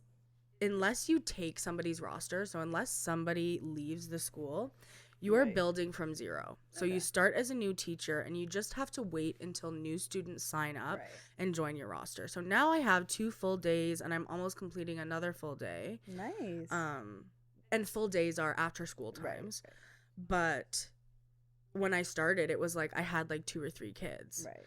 unless you take somebody's roster, so unless somebody leaves the school, you are building from zero. So you start as a new teacher, and you just have to wait until new students sign up and join your roster. So now I have 2 full days, and I'm almost completing another full day. Nice. And full days are after school times. Right. But when I started, it was like I had like 2 or 3 kids. Right.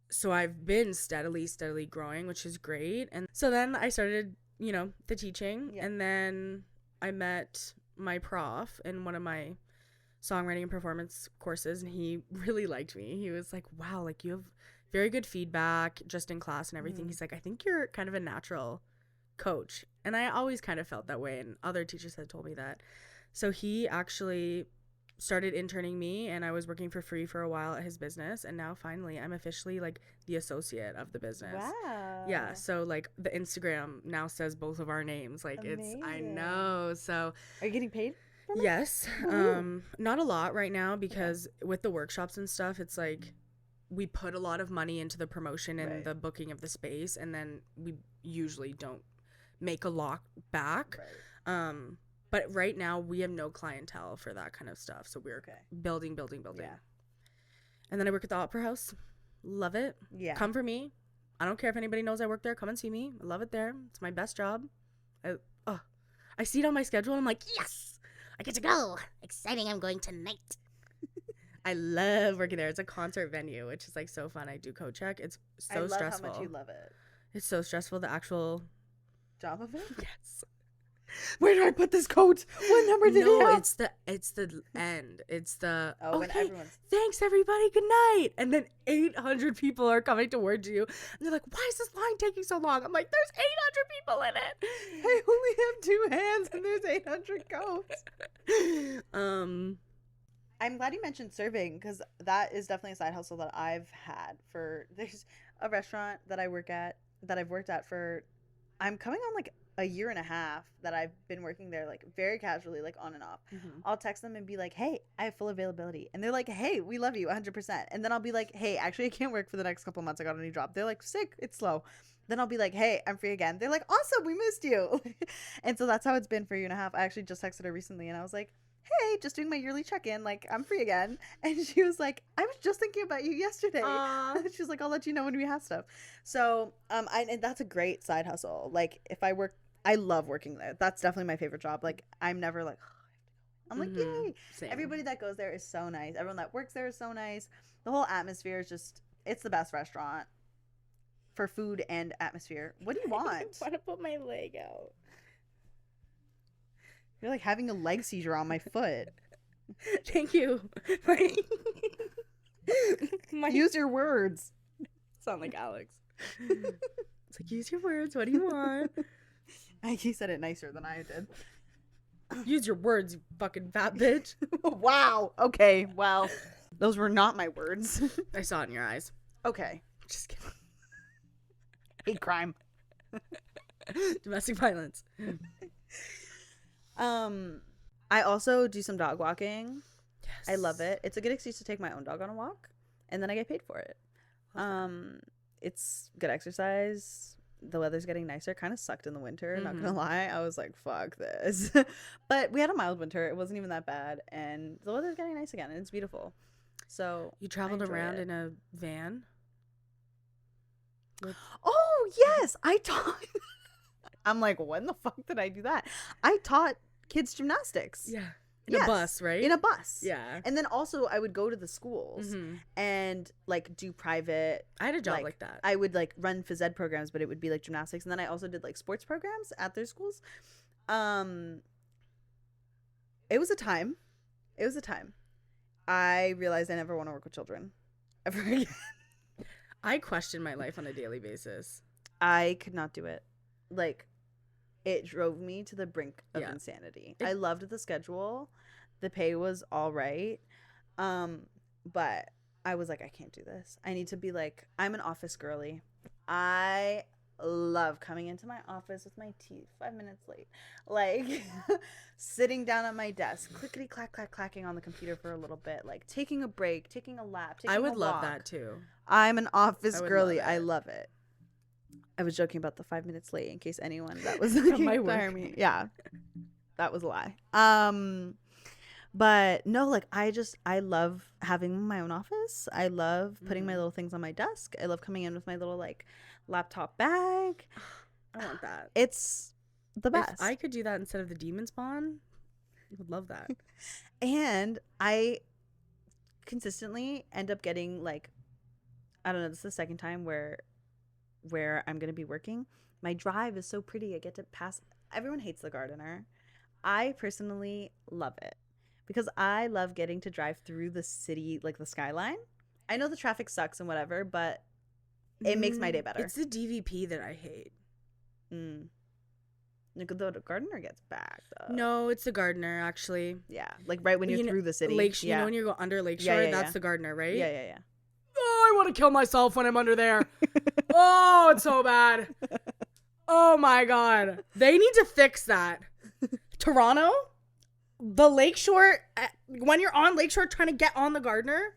So I've been steadily growing, which is great. And so then I started, the teaching, and then I met my prof in one of my songwriting and performance courses, and he really liked me. He was like, wow, like you have very good feedback just in class and everything. He's like, I think you're kind of a natural coach. And I always kind of felt that way, and other teachers had told me that. So he actually started interning me, and I was working for free for a while at his business, and now finally I'm officially like the associate of the business. Wow. Yeah, so like the Instagram now says both of our names. Like Amazing. I know. So are you getting paid from it? Yes. Not a lot right now, because with the workshops and stuff, it's like we put a lot of money into the promotion and the booking of the space, and then we usually don't make a lot back. But right now we have no clientele for that kind of stuff. So we're building. Yeah. And then I work at the Opera House. Love it. Yeah. Come for me. I don't care if anybody knows I work there. Come and see me. I love it there. It's my best job. I see it on my schedule, and I'm like, yes, I get to go. Exciting. I'm going tonight. I love working there. It's a concert venue, which is like so fun. I do code check. It's so stressful. How much you love it. It's so stressful. The actual job of it? Yes. Where do I put this coat? What number did he have? it's the end. It's the when everyone's thanks everybody, good night. And then 800 people are coming towards you, and they're like, why is this line taking so long? I'm like, there's 800 people in it. I only have 2 hands and there's 800 coats. I'm glad you mentioned serving, because that is definitely a side hustle that I've had. There's a restaurant that I've worked at for, I'm coming on like a year and a half that I've been working there, like very casually, like on and off. I'll text them and be like, hey, I have full availability, and they're like, hey, we love you 100%. And then I'll be like, hey, actually I can't work for the next couple months, I got a new job. They're like, sick, it's slow. Then I'll be like, hey, I'm free again. They're like, awesome, we missed you. And so that's how it's been for a year and a half. I actually just texted her recently, and I was like, hey, just doing my yearly check-in, like I'm free again. And she was like, I was just thinking about you yesterday. She was like, I'll let you know when we have stuff. So and that's a great side hustle. Like if I love working there. That's definitely my favorite job. Like I'm never like, I'm like, yay. Same. Everybody that goes there is so nice. Everyone that works there is so nice. The whole atmosphere is just, it's the best restaurant for food and atmosphere. What do you want? I want to put my leg out. You're like having a leg seizure on my foot. Thank you. Use your words. Sound like Alex. It's like, use your words. What do you want? He said it nicer than I did. Use your words, you fucking fat bitch. Wow. Okay. Well, those were not my words. I saw it in your eyes. Okay. Just kidding. Hate crime. Domestic violence. I also do some dog walking. Yes. I love it. It's a good excuse to take my own dog on a walk, and then I get paid for it. It's good exercise. The weather's getting nicer. Kind of sucked in the winter, not gonna lie. I was like, fuck this. But we had a mild winter. It wasn't even that bad, and the weather's getting nice again, and it's beautiful. So you traveled around in a van? Oh yes, I taught. I'm like, when the fuck did I do that? I taught kids gymnastics. Yeah. In a bus, right? In a bus. Yeah. And then also I would go to the schools and like do private. I had a job like that. I would like run phys ed programs, but it would be like gymnastics. And then I also did like sports programs at their schools. It was a time. I realized I never want to work with children. ever again. I question my life on a daily basis. I could not do it. Like, it drove me to the brink of insanity. I loved the schedule. The pay was all right. But I was like, I can't do this. I need to be like, I'm an office girly. I love coming into my office with my teeth 5 minutes late. Like, sitting down at my desk, clickety clack clack clacking on the computer for a little bit, like taking a break, taking a lap, taking I would a love walk. that too. I'm an office girly. I love it. I was joking about the 5 minutes late in case anyone that was looking to hire me. Yeah, that was a lie. But no, like I love having my own office. I love putting my little things on my desk. I love coming in with my little like laptop bag. I want that. It's the best. If I could do that instead of the demon spawn, I would love that. And I consistently end up getting like, I don't know, this is the second time where I'm going to be working. My drive is so pretty. I get to pass. Everyone hates the gardener. I personally love it because I love getting to drive through the city, like the skyline. I know the traffic sucks and whatever, but it makes my day better. It's the DVP that I hate. The gardener gets back though. No, it's the gardener actually. Yeah, like right when you're through the city. You know when you go under Lakeshore, that's the gardener, right? Yeah. Oh, I want to kill myself when I'm under there. Oh, it's so bad. Oh my god, they need to fix that. Toronto, the Lakeshore. When you're on Lakeshore trying to get on the gardener,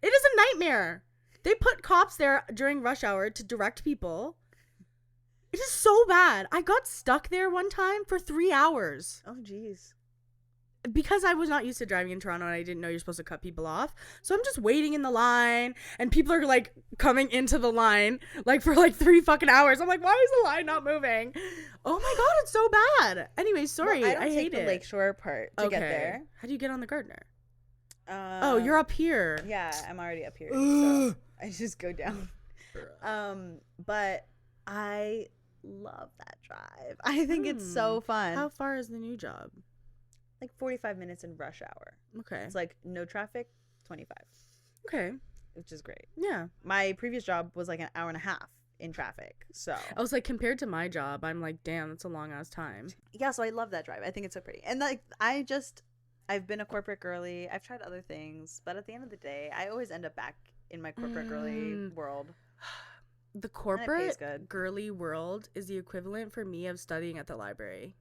it is a nightmare. They put cops there during rush hour to direct people. It is so bad. I got stuck there one time for 3 hours. Oh, jeez. Because I was not used to driving in Toronto and I didn't know you're supposed to cut people off. So I'm just waiting in the line and people are like coming into the line like for like 3 fucking hours. I'm like, why is the line not moving? Oh my god, it's so bad. Anyway, sorry. Well, I hate the Lakeshore part to get there. How do you get on the gardener? Oh, you're up here. Yeah, I'm already up here. So I just go down. But I love that drive. I think it's so fun. How far is the new job? Like 45 minutes in rush hour. Okay. It's like no traffic, 25. Okay. Which is great. Yeah. My previous job was like an hour and a half in traffic. So I was like, compared to my job, I'm like, damn, that's a long ass time. Yeah, so I love that drive. I think it's so pretty. And like I've been a corporate girly. I've tried other things, but at the end of the day, I always end up back in my corporate girly world. The corporate girly world is the equivalent for me of studying at the library.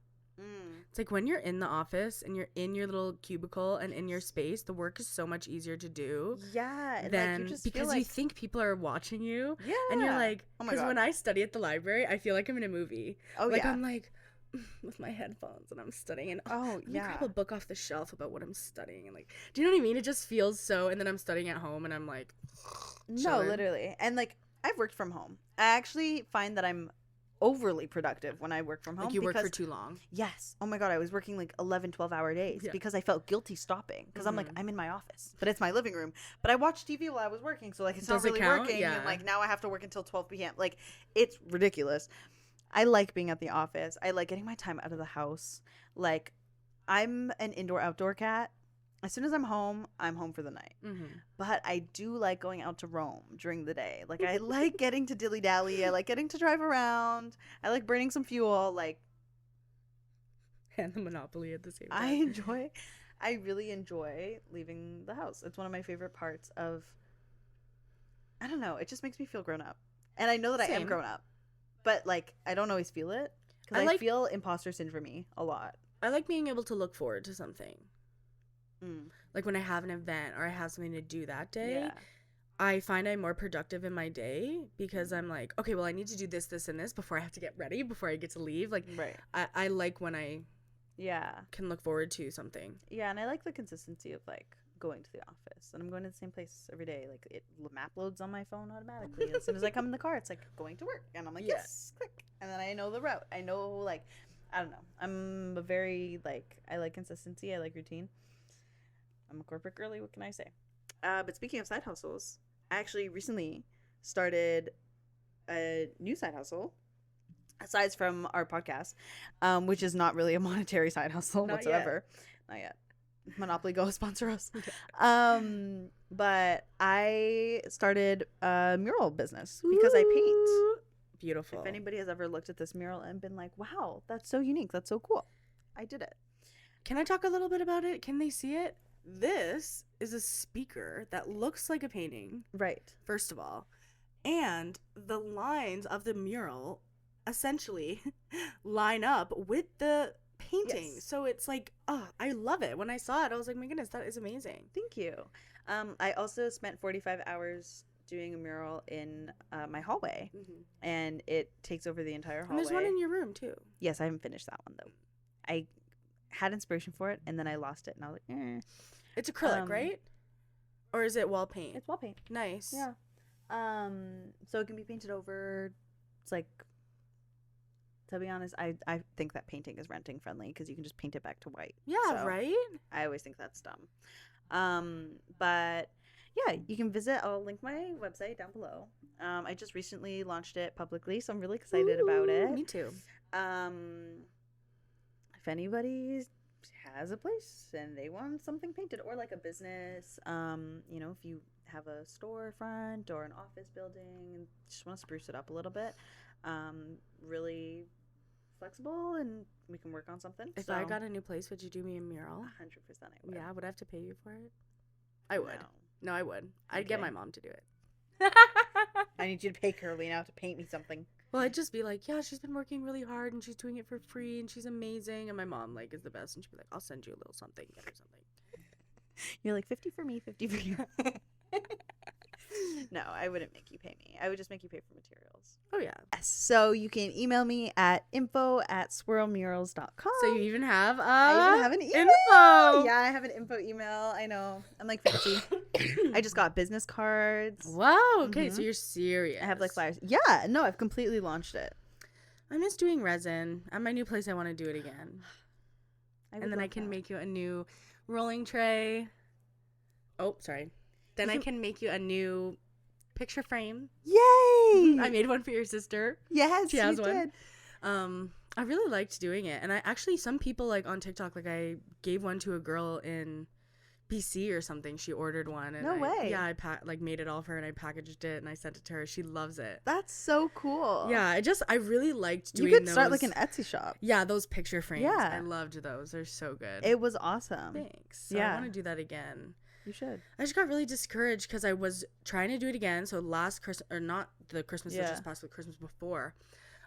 It's like when you're in the office and you're in your little cubicle and in your space, the work is so much easier to do. Yeah. Than, like, because you think people are watching you. Yeah. And you're like, because when I study at the library, I feel like I'm in a movie. Oh, like, yeah. I'm like with my headphones and I'm studying and let me grab a book off the shelf about what I'm studying and like, do you know what I mean? It just feels so, and then I'm studying at home and I'm like, no, literally. And like, I've worked from home. I actually find that I'm overly productive when I work from home. Like you work for too long? Yes. Oh my god, I was working like 11, 12-hour days because I felt guilty stopping because I'm like, I'm in my office, but it's my living room. But I watched TV while I was working, so like it's not really working. Yeah. And like now I have to work until 12 p.m. Like it's ridiculous. I like being at the office. I like getting my time out of the house. Like I'm an indoor-outdoor cat. As soon as I'm home for the night. But I do like going out to roam during the day. Like, I like getting to dilly-dally. I like getting to drive around. I like burning some fuel. Like, and the Monopoly at the same time. I really enjoy leaving the house. It's one of my favorite parts of, I don't know. It just makes me feel grown up. And I know that I am grown up. But, like, I don't always feel it. Because I feel imposter syndrome a lot. I like being able to look forward to something. Like when I have an event or I have something to do that day, I find I'm more productive in my day because I'm like, okay, well, I need to do this, this, and this before I have to get ready, before I get to leave. Like, I like when I can look forward to something. Yeah, and I like the consistency of like going to the office. And I'm going to the same place every day. Like it map loads on my phone automatically. As soon as I come in the car, it's like going to work. And I'm like, yes, click. And then I know the route. I know, like, I don't know. I'm a very, like, I like consistency. I like routine. I'm a corporate girly. What can I say? But speaking of side hustles, I actually recently started a new side hustle, aside from our podcast, which is not really a monetary side hustle whatsoever. Not yet. Monopoly Go sponsor us. But I started a mural business because I paint. Beautiful. If anybody has ever looked at this mural and been like, wow, that's so unique, that's so cool, I did it. Can I talk a little bit about it? Can they see it? This is a speaker that looks like a painting. Right. First of all. And the lines of the mural essentially line up with the painting. Yes. So it's like, oh, I love it. When I saw it, I was like, my goodness, that is amazing. Thank you. I also spent 45 hours doing a mural in my hallway, and it takes over the entire hallway. And there's one in your room too. Yes, I haven't finished that one though. I had inspiration for it, and then I lost it, and I was like, eh. It's acrylic, right? Or is it wall paint? It's wall paint. Nice. Yeah. So it can be painted over. It's like, to be honest, I think that painting is renting friendly because you can just paint it back to white. Yeah, so right? I always think that's dumb. But yeah, you can visit. I'll link my website down below. I just recently launched it publicly, so I'm really excited about it. Me too. If anybody has a place and they want something painted, or like a business, you know, if you have a storefront or an office building and just want to spruce it up a little bit, really flexible, and we can work on something. If I got a new place, would you do me a mural? 100% I would. Yeah, would I have to pay you for it? I would. No, I would. I'd get my mom to do it. I need you to pay Curly now to paint me something. Well, I'd just be like, yeah, she's been working really hard and she's doing it for free and she's amazing. And my mom, like, is the best. And she'd be like, I'll send you a little something, get her something. You're like, 50 for me, 50 for you. No, I wouldn't make you pay me. I would just make you pay for materials. Oh, yeah. Yes. So you can email me at info@swirlmurals.com. So you even have I even have an email. Info. Yeah, I have an info email. I know. I'm like fancy. I just got business cards. Wow. Okay, so you're serious. I have like flyers. Yeah. No, I've completely launched it. I miss doing resin. At my new place, I want to do it again. And then I can make you a new rolling tray. Oh, sorry. Then I can make you a new picture frame. Yay! I made one for your sister. Yes, she has you one. Did. I really liked doing it, and I actually, some people like on TikTok, like I gave one to a girl in BC or something. She ordered one. And no way. Yeah, I made it all for her and I packaged it and I sent it to her. She loves it. That's so cool. Yeah, I really liked doing those. You could start like an Etsy shop. Yeah, those picture frames. Yeah, I loved those. They're so good. It was awesome. Thanks. So I want to do that again. You should. I just got really discouraged because I was trying to do it again. So last Christmas, or not the Christmas that just passed, the Christmas before,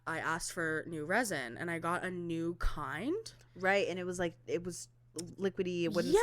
I asked for new resin and I got a new kind. Right, and it was liquidy. It wouldn't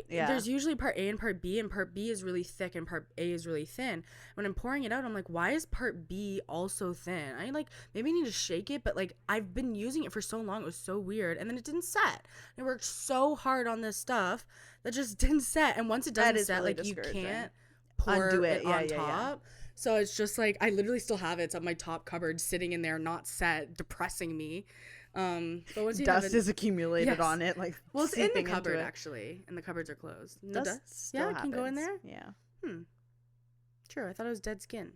there's usually part A and part B, and part B is really thick and part A is really thin. When I'm pouring it out, I'm like, why is part B also thin? I maybe need to shake it, but I've been using it for so long, it was so weird, and then it didn't set. I worked so hard on this stuff that just didn't set, and once it doesn't set, really you can't pour it on top. Yeah. So it's just I literally still have it. It's on my top cupboard, sitting in there, not set, depressing me. But once you dust is accumulated on it, well, it's in the cupboard actually, and the cupboards are closed. Dust yeah, it can go in there. Yeah. True. I thought it was dead skin.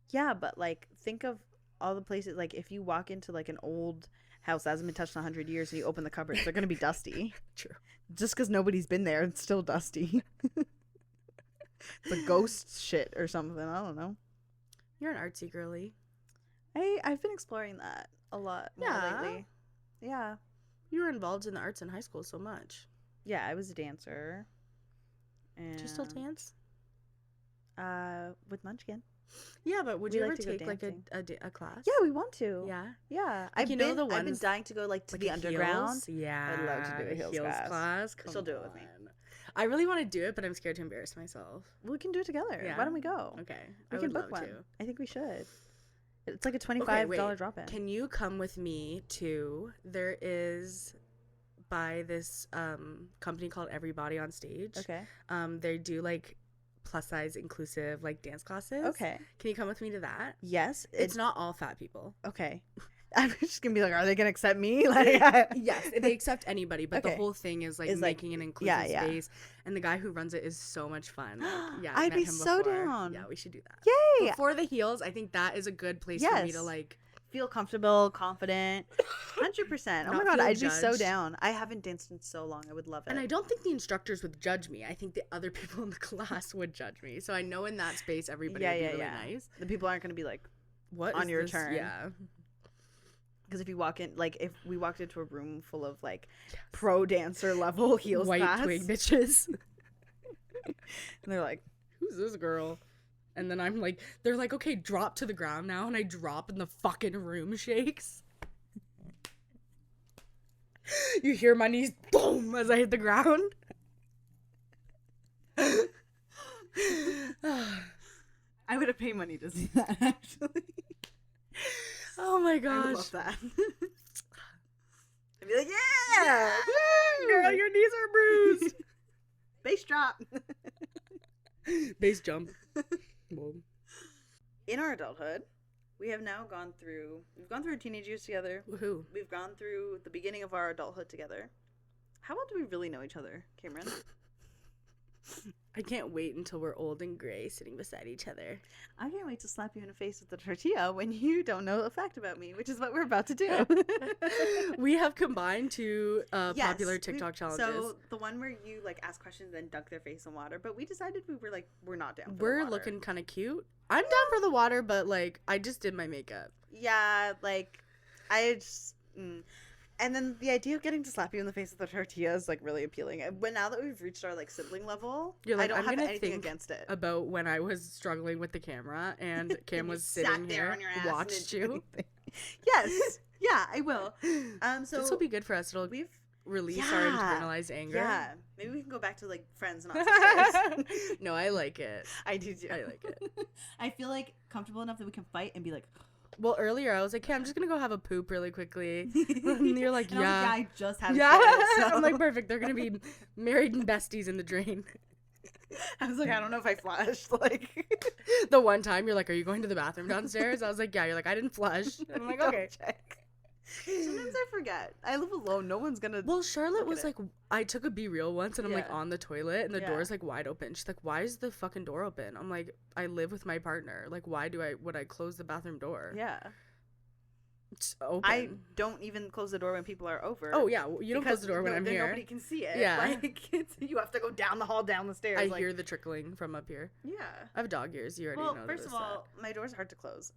Yeah, but think of all the places. If you walk into an old house that hasn't been touched in 100 years, and you open the cupboards, they're gonna be dusty. True. Just because nobody's been there, it's still dusty. The ghost shit or something. I don't know. You're an artsy girly. I've been exploring that a lot more lately. Yeah. You were involved in the arts in high school so much. Yeah, I was a dancer. And do you still dance? With Munchkin. Yeah, but would you ever take a class? Yeah, we want to. Yeah. Yeah. I've been dying to go to the underground. Heels? Yeah. I'd love to do a heels class. She'll do it with me. I really want to do it, but I'm scared to embarrass myself. We can do it together. Yeah. Why don't we go? Okay. We can book one. I think we should. It's like a $25 drop-in. Can you come with me to, there is by this company called Everybody on Stage. Okay. They do plus size inclusive dance classes. Okay. Can you come with me to that? Yes. It's not all fat people. Okay. I'm just gonna be are they gonna accept me? Yes, they accept anybody, but the whole thing is making an inclusive space. And the guy who runs it is so much fun. I'd be so down. Yeah, we should do that. Yay! Before the heels, I think that is a good place for me to feel comfortable, confident. 100%. Oh my God, I'd be so down. I haven't danced in so long. I would love it. And I don't think the instructors would judge me. I think the other people in the class would judge me. So I know in that space, everybody would be really nice. The people aren't going to be like, what on your this? turn. Yeah. Because if you walk in, like, if we walked into a room full of, like, pro dancer level heels white class. twig bitches. And they're like, who's this girl? And then I'm like, they're like, okay, drop to the ground now. And I drop and the fucking room shakes. You hear my knees boom as I hit the ground. I would have paid money to see that, actually. Oh my gosh. I love that. I'd be like, yeah! Woo! Girl, your knees are bruised. Bass drop. Bass jump. Whoa. In our adulthood, we've gone through teenage years together. Woohoo. We've gone through the beginning of our adulthood together. How well do we really know each other, Cameron? I can't wait until we're old and gray sitting beside each other. I can't wait to slap you in the face with the tortilla when you don't know a fact about me, which is what we're about to do. We have combined two popular TikTok challenges. So the one where you like ask questions and dunk their face in water, but we decided we're not down for the We're water. looking kind of cute. I'm down for the water, but like I just did my makeup. Yeah, like I just... And then the idea of getting to slap you in the face with a tortilla is like really appealing. But now that we've reached our like sibling level, I don't have anything against it. About when I was struggling with the camera and Cam was sitting here, watched you. Yes, yeah, I will. So this will be good for us. It'll release our internalized anger. Yeah, maybe we can go back to like friends, not sisters. No, I like it. I do too. I like it. I feel like comfortable enough that we can fight and be like. Well, earlier I was like, "Okay, I'm just gonna go have a poop really quickly." And you're like, "Yeah, I just had." Yeah, so. I'm like, "Perfect. They're gonna be married and besties in the drain." I was like, "I don't know if I flushed." Like the one time you're like, "Are you going to the bathroom downstairs?" I was like, "Yeah." You're like, "I didn't flush." And I'm like, "Okay." Check. Sometimes I forget. I live alone. No one's gonna. Well, Charlotte was like, I took a Be Real once, and I'm like on the toilet, and the door's like wide open. She's like, "Why is the fucking door open?" I'm like, "I live with my partner. Like, why would I close the bathroom door?" Yeah. It's open. I don't even close the door when people are over. Oh yeah, you don't close the door when I'm here. Nobody can see it. Yeah, like you have to go down the hall, down the stairs. I hear the trickling from up here. Yeah, I have dog ears. You already know. Well, first of all, my door's hard to close.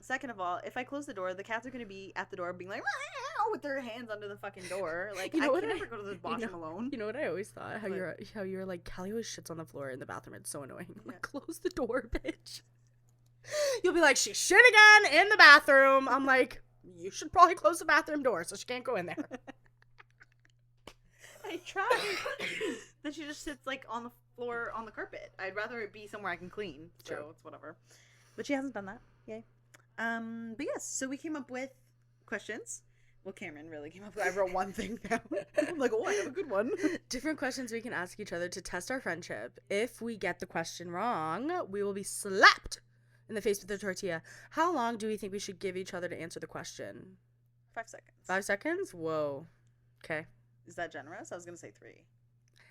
Second of all, if I close the door, the cats are gonna be at the door, being like, "Meow," with their hands under the fucking door. Like, I can never go to the washroom alone. You know what I always thought? How you're like, Callie always shits on the floor in the bathroom. It's so annoying. I'm like, close the door, bitch. You'll be like, she shit again in the bathroom. I'm like, you should probably close the bathroom door so she can't go in there. I tried. Then she just sits like on the floor on the carpet. I'd rather it be somewhere I can clean. So it's whatever. But she hasn't done that. Yay. But yes, so we came up with questions. Well, Cameron really came up with. I wrote one thing down. I'm like, oh, I have a good one. Different questions we can ask each other to test our friendship. If we get the question wrong, we will be slapped in the face with a tortilla. How long do we think we should give each other to answer the question? 5 seconds. 5 seconds? Whoa. Okay. Is that generous? I was gonna say 3.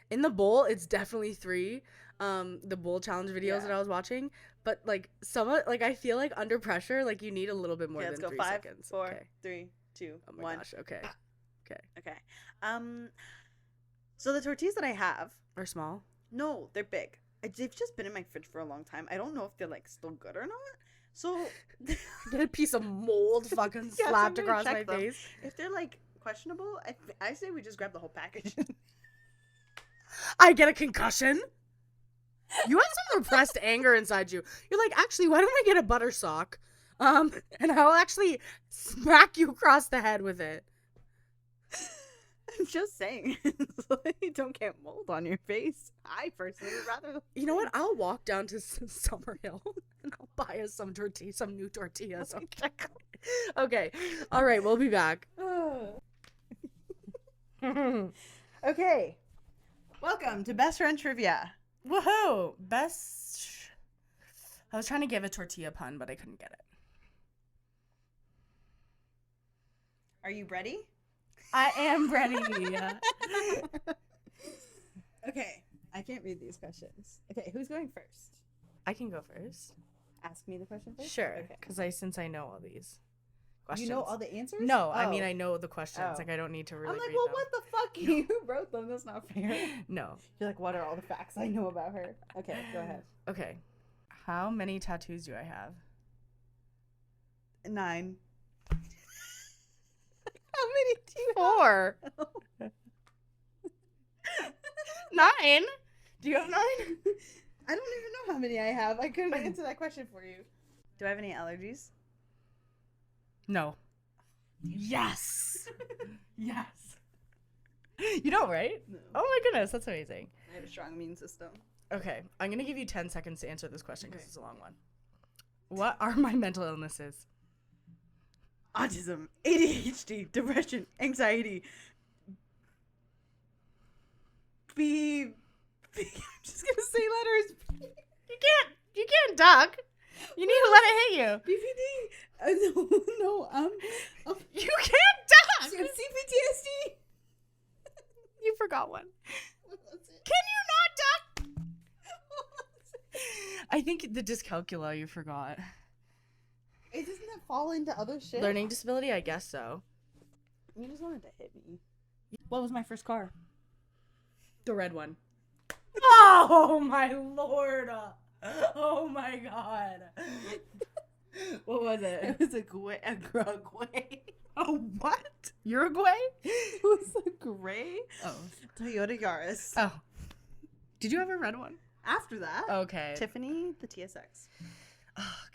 In the bowl, it's definitely 3. The bowl challenge videos that I was watching, but like I feel like under pressure, like you need a little bit more than 3 seconds. Let's go. 5, 4, okay. 3, 2, oh my 1. Gosh. Okay. Okay. So the tortillas that I have are small. No, they're big. They've just been in my fridge for a long time. I don't know if they're like still good or not. So get a piece of mold fucking slapped across my face. If they're like questionable, I say we just grab the whole package. I get a concussion. You have some repressed anger inside you. You're like, actually, why don't I get a butter sock? And I'll actually smack you across the head with it. I'm just saying, you don't get mold on your face. I personally would rather. You know what? I'll walk down to Summerhill and I'll buy us some new tortillas. Okay. All right. We'll be back. Okay. Welcome to Best Friend Trivia. Woohoo! Best. I was trying to give a tortilla pun, but I couldn't get it. Are you ready? I am ready. Okay. I can't read these questions. Okay, who's going first? I can go first. Ask me the question first? Sure. Because since I know all these. questions. You know all the answers? No, I mean I know the questions. Like I don't need to really. I'm like, read well, them. what the fuck? You wrote them. That's not fair. No. You're like, what are all the facts I know about her? Okay, go ahead. Okay. How many tattoos do I have? 9. How many do you 4. 9? Do you have 9? I don't even know how many I have. I couldn't answer that question for you. Do I have any allergies? No. Yes. Yes. You don't, right? No. Oh my goodness, that's amazing. I have a strong immune system. Okay, I'm going to give you 10 seconds to answer this question because it's a long one. What are my mental illnesses? Autism, ADHD, depression, anxiety. I'm just gonna say letters. You can't duck. You need to let it hit you. BPD. No. You can't duck. CPTSD. You forgot one. What was it? Can you not duck? I think the dyscalculia you forgot. It doesn't that fall into other shit? Learning disability, I guess so. You just wanted to hit me. What was my first car? The red one. Oh my lord. Oh my god. What was it? It was a Uruguay. Oh, what? Uruguay? It was a gray Oh. Toyota Yaris. Oh. Did you have a red one? After that, Okay. Tiffany, the TSX.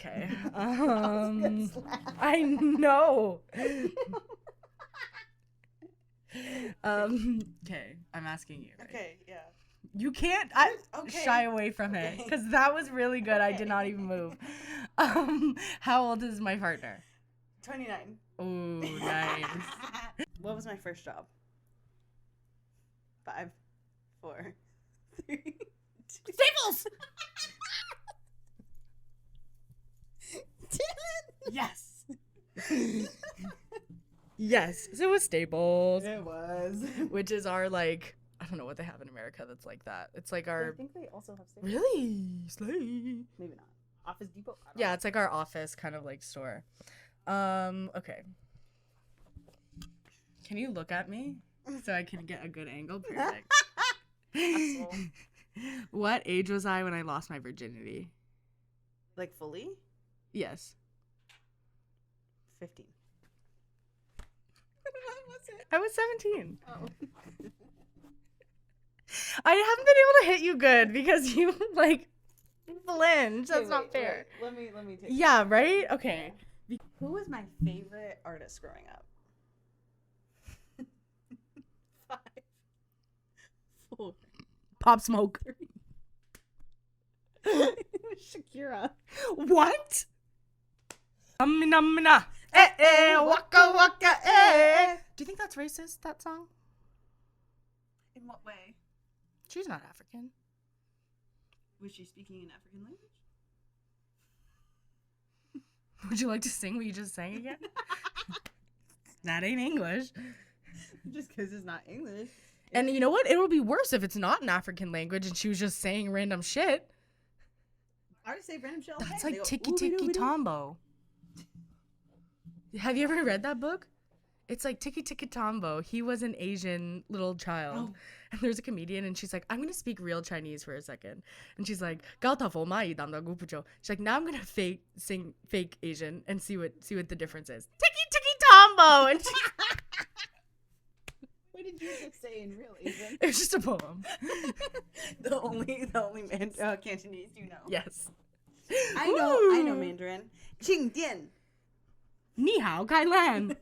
Okay. I know. Okay, I'm asking you. Right? Okay, yeah. You can't Okay. shy away from it because that was really good. I did not even move. How old is my partner? 29. Ooh, nice. What was my first job? 5, 4, 3, 2. Staples. Damn it! Yes. Yes. So it was Staples. It was. Which is our like I don't know what they have in America that's like that. It's like our. I think they also have Staples. Really? Slay. Maybe not. Office Depot? I don't Yeah, know. it's like our office kind of like store. Okay. Can you look at me so I can get a good angle? Perfect. Asshole. What age was I when I lost my virginity? Like fully? Yes. 15. What was it? I was 17. Oh. I haven't been able to hit you good because you like flinch. That's not fair. Wait. Let me take Yeah, right? Okay. Who was my favorite artist growing up? 5, 4. Pop Smoke. Shakira. What? Namina. Eh eh waka waka eh. Do you think that's racist, that song? In what way? She's not African. Was she speaking in African language? Would you like to sing what you just sang again? That ain't English. Just because it's not English. And you know what? It would be worse if it's not an African language and she was just saying random shit. I would say random shit. That's like Tiki Tiki Tombo. Have you ever read that book? It's like Tiki Tiki Tombo. He was an Asian little child. Oh. And there's a comedian and she's like, I'm going to speak real Chinese for a second. And she's like, she's like, now I'm going to sing fake Asian and see what the difference is. Tiki Tiki Tombo. And she, What did you just say in real Asian? it was just a poem. the only Cantonese you know. Yes. I know Mandarin. Qing Dian. Ni hao, Kai Lan.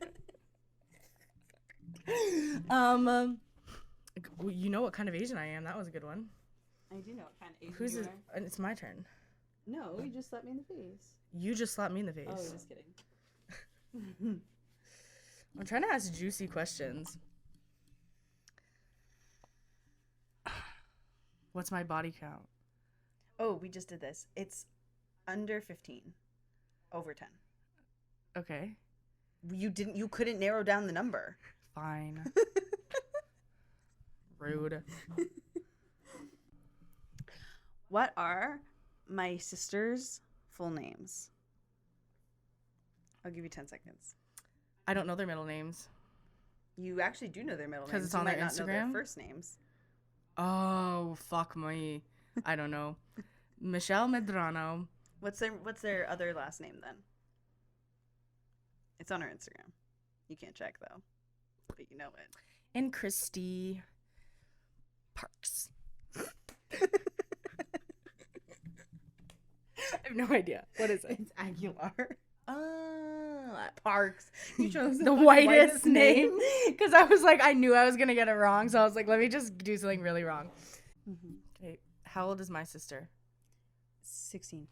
You know what kind of Asian I am. That was a good one. I do know what kind of Asian Who's you this? are. It's my turn. No, you just slapped me in the face. You just slapped me in the face. Oh, just kidding. I'm trying to ask juicy questions. What's my body count? Oh, we just did this. It's under 15. Over 10. Okay. You couldn't narrow down the number. Fine. Rude. What are my sister's full names? I'll give you 10 seconds. I don't know their middle names. You actually do know their middle names. Because it's on their Instagram? Not know their first names. Oh, fuck me. I don't know. Michelle Medrano. What's their other last name then? It's on her Instagram. You can't check though, but you know it. And Christy Parks. I have no idea. What is it? It's Aguilar. Parks. You chose the whitest name. Because I was like, I knew I was going to get it wrong. So I was like, let me just do something really wrong. Mm-hmm. Okay. How old is my sister? 16.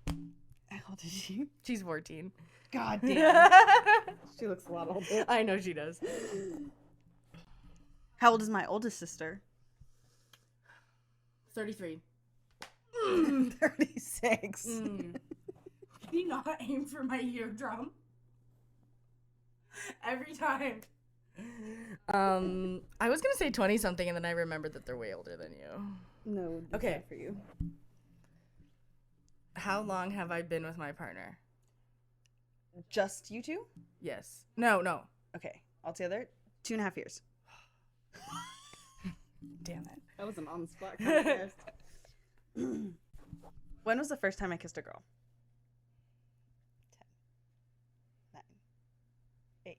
How old is she? She's 14. God damn. She looks a lot older. I know she does. How old is my oldest sister? 33. 36. Can you not aim for my eardrum? Every time. I was gonna say 20 something, and then I remembered that they're way older than you. No. Okay. For you. How long have I been with my partner? Just you two? Yes. No. Okay. Altogether, 2.5 years. Damn it. That was an on-the-spot contest. When was the first time I kissed a girl? 10, 9, 8,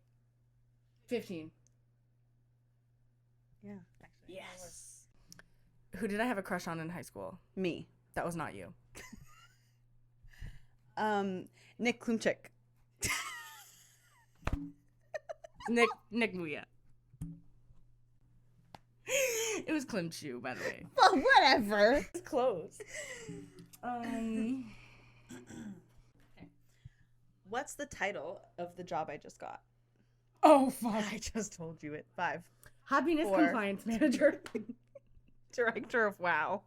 15. Yeah. Actually. Yes. Who did I have a crush on in high school? Me. That was not you. Nick Klumchik. Nick Muya. It was Klimchu, by the way. Well, whatever. It's close. What's the title of the job I just got? Oh, fuck. I just told you it. 5. Happiness Compliance Manager. Director of WOW.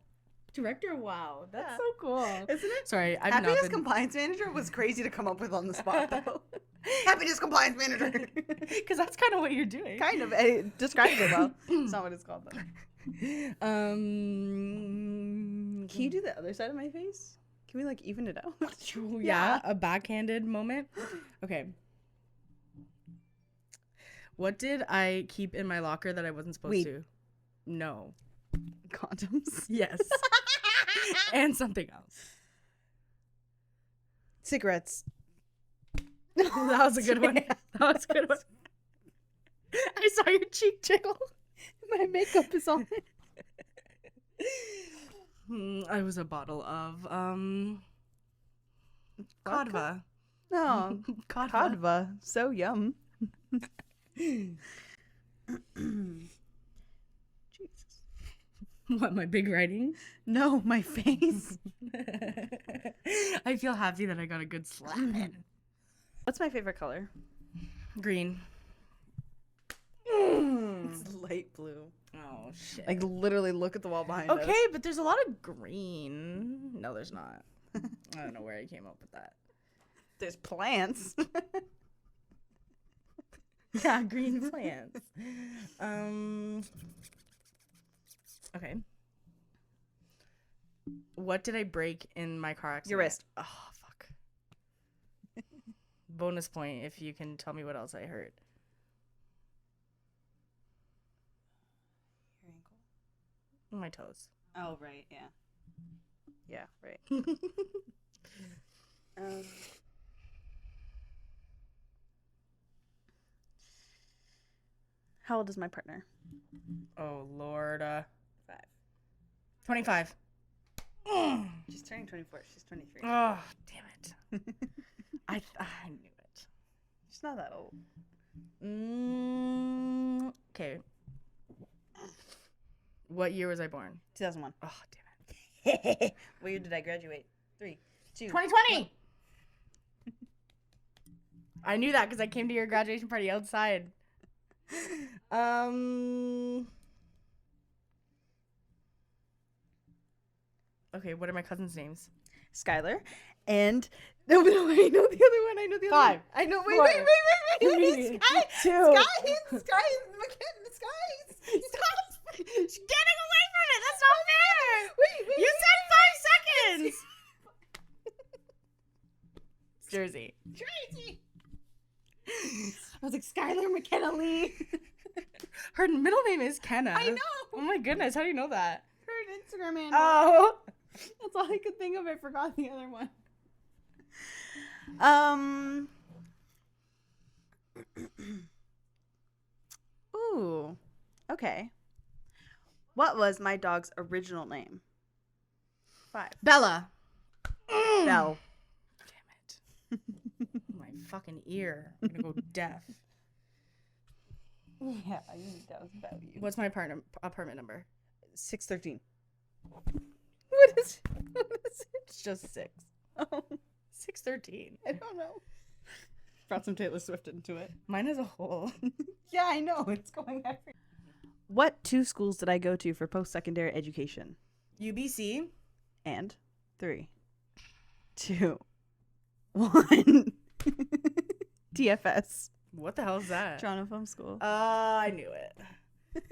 Director of WOW. That's so cool. Isn't it? Sorry, I've Happiness not been... Compliance Manager was crazy to come up with on the spot, though. Happiness Compliance Manager. Because that's kind of what you're doing. Kind of. It describes it well. It's not what it's called, though. Can you do the other side of my face? Can we, like, even it out? Yeah, a backhanded moment. Okay. What did I keep in my locker that I wasn't supposed to? No. Condoms? Yes. And something else. Cigarettes. That was a good one. That was a good one. I saw your cheek jiggle. My makeup is on. I was a bottle of Kodva. Oh, Kodva. So yum. Jesus. What, my big writing? No, my face. I feel happy that I got a good slap in. What's my favorite color? Green. It's light blue. Oh, shit. Like, literally look at the wall behind us. Okay, but there's a lot of green. No, there's not. I don't know where I came up with that. There's plants. Yeah, green plants. Okay. What did I break in my car accident? Your wrist. Oh, fuck. Bonus point if you can tell me what else I hurt. Your ankle. My toes. Oh, right, yeah. Yeah, right. How old is my partner? Oh, Lord. 5. 25. She's turning 24. She's 23. Oh, damn it. I knew it. She's not that old. Okay. What year was I born? 2001. Oh, damn it. What year did I graduate? 3, 2. 2020! I knew that because I came to your graduation party outside. Okay, what are my cousins' names? Skylar. And no, I know the other one. I know the other 5. one. I know. Wait. Four. Sky. 2. Sky. Stop getting away from it. That's not fair. Wait. You said 5 seconds. Jersey. Tracy. I was like, Skylar McKenna Lee. Her middle name is Kenna. I know. Oh my goodness, how do you know that? Her Instagram handle. Oh. That's all I could think of. I forgot the other one. Ooh. Okay. What was my dog's original name? 5. Bella. Belle. Damn it. My fucking ear. I'm gonna go deaf. Yeah, that was about you. What's my apartment number? 613. What is it? It's just 6. Oh. 613. I don't know. Brought some Taylor Swift into it. Mine has a hole. Yeah, I know. It's going everywhere. What 2 schools did I go to for post-secondary education? UBC. And 3, 2, 1. TFS. What the hell is that? Toronto Film School. I knew it.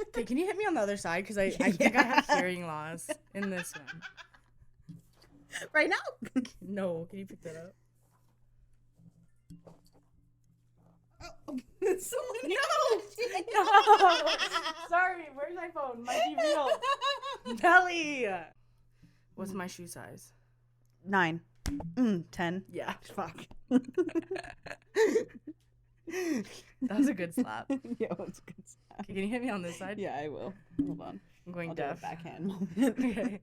Okay, can you hit me on the other side? Because I think I have hearing loss in this one. Right now? No, can you pick that up? Oh, someone No! Sorry, where's my phone? Might be real. Nelly! What's my shoe size? 9. 10. Yeah. Fuck. That was a good slap. Yeah, it was a good slap. Okay, can you hit me on this side? Yeah, I will. Hold on. I'm going I'll deaf. do a backhand moment.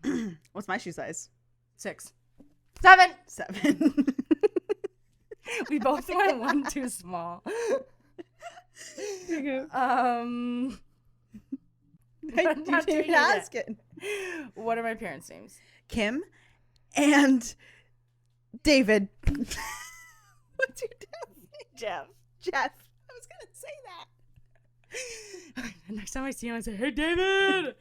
Okay. What's my shoe size? 6. 7. 7. We both went one too small. You didn't ask it. What are my parents' names? Kim and David. What's your dad's name? Jeff. Jeff. I was gonna say that. Next time I see him, I say, "Hey, David."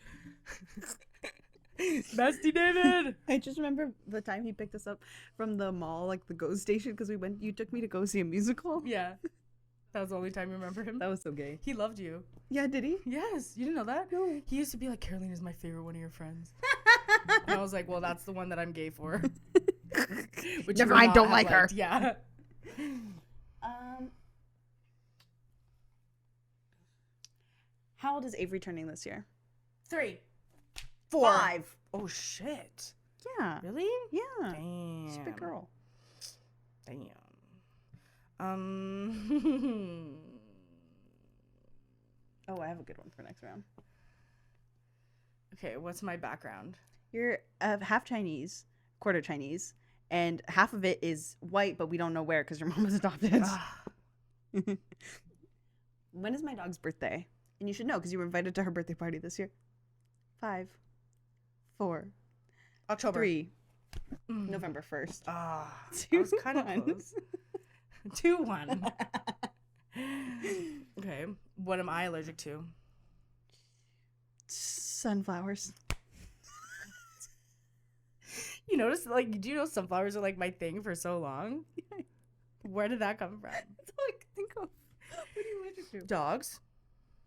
Bestie David. I just remember the time he picked us up from the mall, like the GO station, because you took me to go see a musical. Yeah. That was the only time you remember him. That was so gay. He loved you. Yeah, did he? Yes. You didn't know that? No. He used to be like, Caroline is my favorite one of your friends. And I was like, well, that's the one that I'm gay for. Which never mind, don't like her. Yeah. How old is Avery turning this year? 3. 4. 5. Oh, shit. Yeah. Really? Yeah. Damn. She's a big girl. Damn. Oh, I have a good one for next round. Okay, what's my background? You're half Chinese, quarter Chinese, and half of it is white, but we don't know where because your mom was adopted. When is my dog's birthday? And you should know because you were invited to her birthday party this year. 5, 4, October. 3, November 1st. I was kind of close. 2-1. Okay, what am I allergic to? Sunflowers. You notice, like, do you know sunflowers are like my thing for so long? Where did that come from? That's all I can think of. What are you allergic to? Dogs.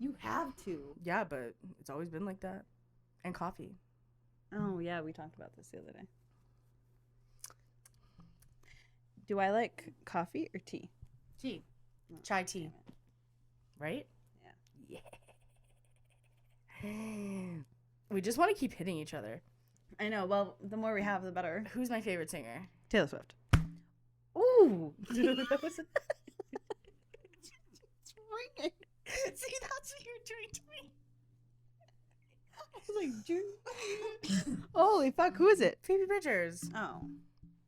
You have to. Yeah, but it's always been like that. And coffee. Oh, yeah, we talked about this the other day. Do I like coffee or tea? Tea. Chai tea. Right? Yeah. Yeah. We just want to keep hitting each other. I know. Well, the more we have, the better. Who's my favorite singer? Taylor Swift. Ooh. That was it's ringing. See, that's what you're doing to me. I was like, June. Holy fuck, who is it? Phoebe Bridgers. Oh.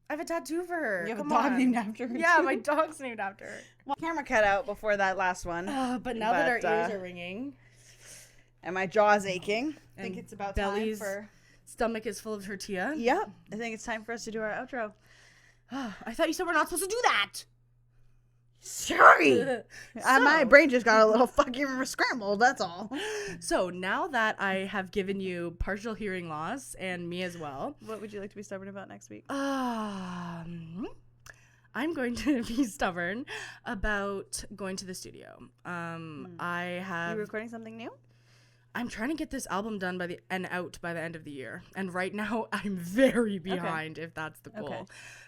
I have a tattoo for her. You have Come a dog on. named after her? Yeah, too? my dog's named after her. Well, camera cut out before that last one. But now that our ears are ringing. And my jaw's aching. I think And it's about Belly's time for... stomach is full of tortilla. Yep. I think it's time for us to do our outro. I thought you said we're not supposed to do that. Sorry. My brain just got a little fucking scrambled, that's all. So now that I have given you partial hearing loss and me as well. What would you like to be stubborn about next week? I'm going to be stubborn about going to the studio. I have... You recording something new? I'm trying to get this album done out by the end of the year. And right now I'm very behind if that's the goal. Okay.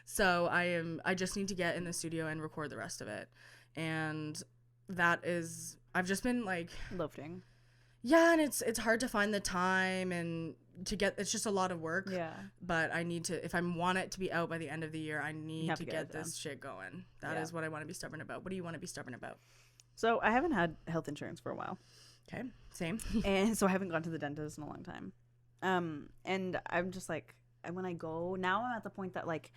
So I just need to get in the studio and record the rest of it. And I've just been like lifting. Yeah, and it's hard to find the time and it's just a lot of work. Yeah. But I need to, if I want it to be out by the end of the year, I need to get this shit going. That is what I want to be stubborn about. What do you want to be stubborn about? So I haven't had health insurance for a while. Okay, same. And so I haven't gone to the dentist in a long time. And I'm just like, when I go, now I'm at the point that like,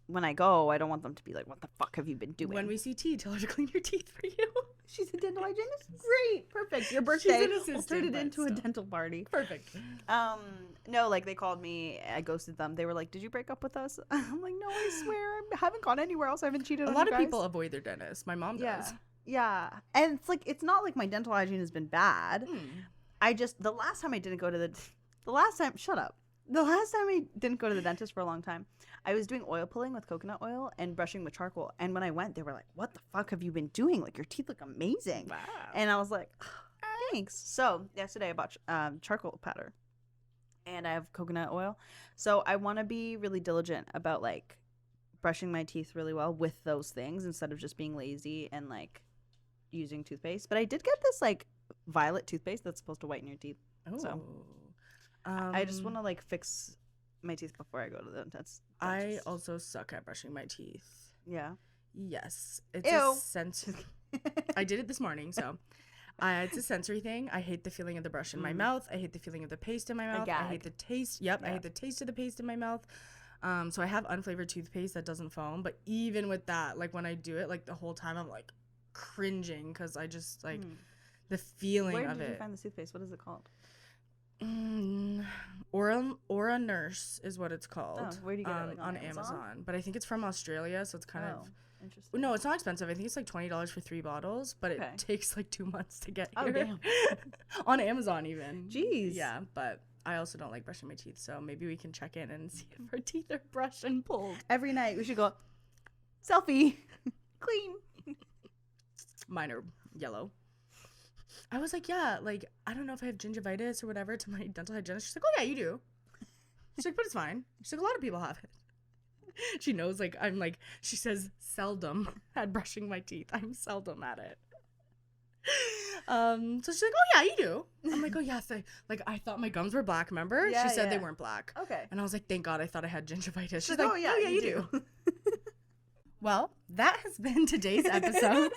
when I go, I don't want them to be like, what the fuck have you been doing? When we see T, tell her to clean your teeth for you. She's a dental hygienist? Great. Perfect. Your birthday. We'll turn it into a dental party. Perfect. No, like they called me. I ghosted them. They were like, did you break up with us? I'm like, no, I swear. I haven't gone anywhere else. I haven't cheated on you guys. A lot of people avoid their dentist. My mom does. Yeah. And it's like, it's not like my dental hygiene has been bad. The last time I didn't go to the last time I didn't go to the dentist for a long time, I was doing oil pulling with coconut oil and brushing with charcoal. And when I went, they were like, what the fuck have you been doing? Like, your teeth look amazing. Wow. And I was like, oh, thanks. So yesterday I bought charcoal powder and I have coconut oil. So I want to be really diligent about like brushing my teeth really well with those things instead of just being lazy and like using toothpaste. But I did get this like violet toothpaste that's supposed to whiten your teeth. Oh. So I just want to like fix my teeth before I go to the dentist. I also suck at brushing my teeth. Yeah. Yes. It's a sensory. I did it this morning, so it's a sensory thing. I hate the feeling of the brush in my mouth. I hate the feeling of the paste in my mouth. I hate the taste. Yep. Yeah. I hate the taste of the paste in my mouth. So I have unflavored toothpaste that doesn't foam, but even with that, like when I do it, like the whole time I'm like cringing because I just like the feeling of it. Where did you find the toothpaste? What is it called? Aura Nurse is what it's called. Oh, where do you get it? Like on Amazon? But I think it's from Australia, so it's kind of interesting. No, it's not expensive. I think it's like $20 for 3 bottles, but it takes like 2 months to get here. Oh, damn. On Amazon even. Jeez. Yeah, but I also don't like brushing my teeth, so maybe we can check in and see if our teeth are brushed and pulled. Every night we should go selfie. Clean. Mine are yellow. I was like, yeah, like, I don't know if I have gingivitis or whatever to my dental hygienist. She's like, oh, yeah, you do. She's like, but it's fine. She's like, a lot of people have it. She knows, like, I'm like, she says seldom at brushing my teeth. I'm seldom at it. So she's like, oh, yeah, you do. I'm like, oh, yes. Like, I thought my gums were black, remember? Yeah, she said they weren't black. Okay. And I was like, thank God, I thought I had gingivitis. She's like, oh, yeah, you do. Well, that has been today's episode.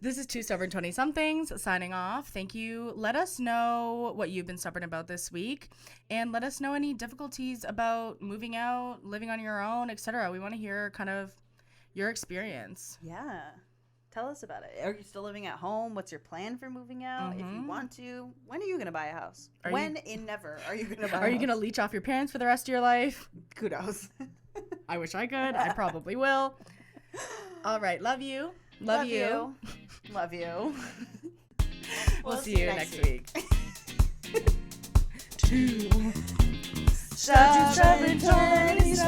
This is Two Stubborn 20-somethings signing off. Thank you. Let us know what you've been stubborn about this week, and let us know any difficulties about moving out, living on your own, etc. We want to hear kind of your experience. Yeah. Tell us about it. Are you still living at home? What's your plan for moving out? If you want to, when are you going to buy a house? Never are you going to buy a house? Are you going to leech off your parents for the rest of your life? Kudos. I wish I could. I probably will. All right. Love you. Love you. Love you. We'll see you next week. Two stubborn 20-somethings.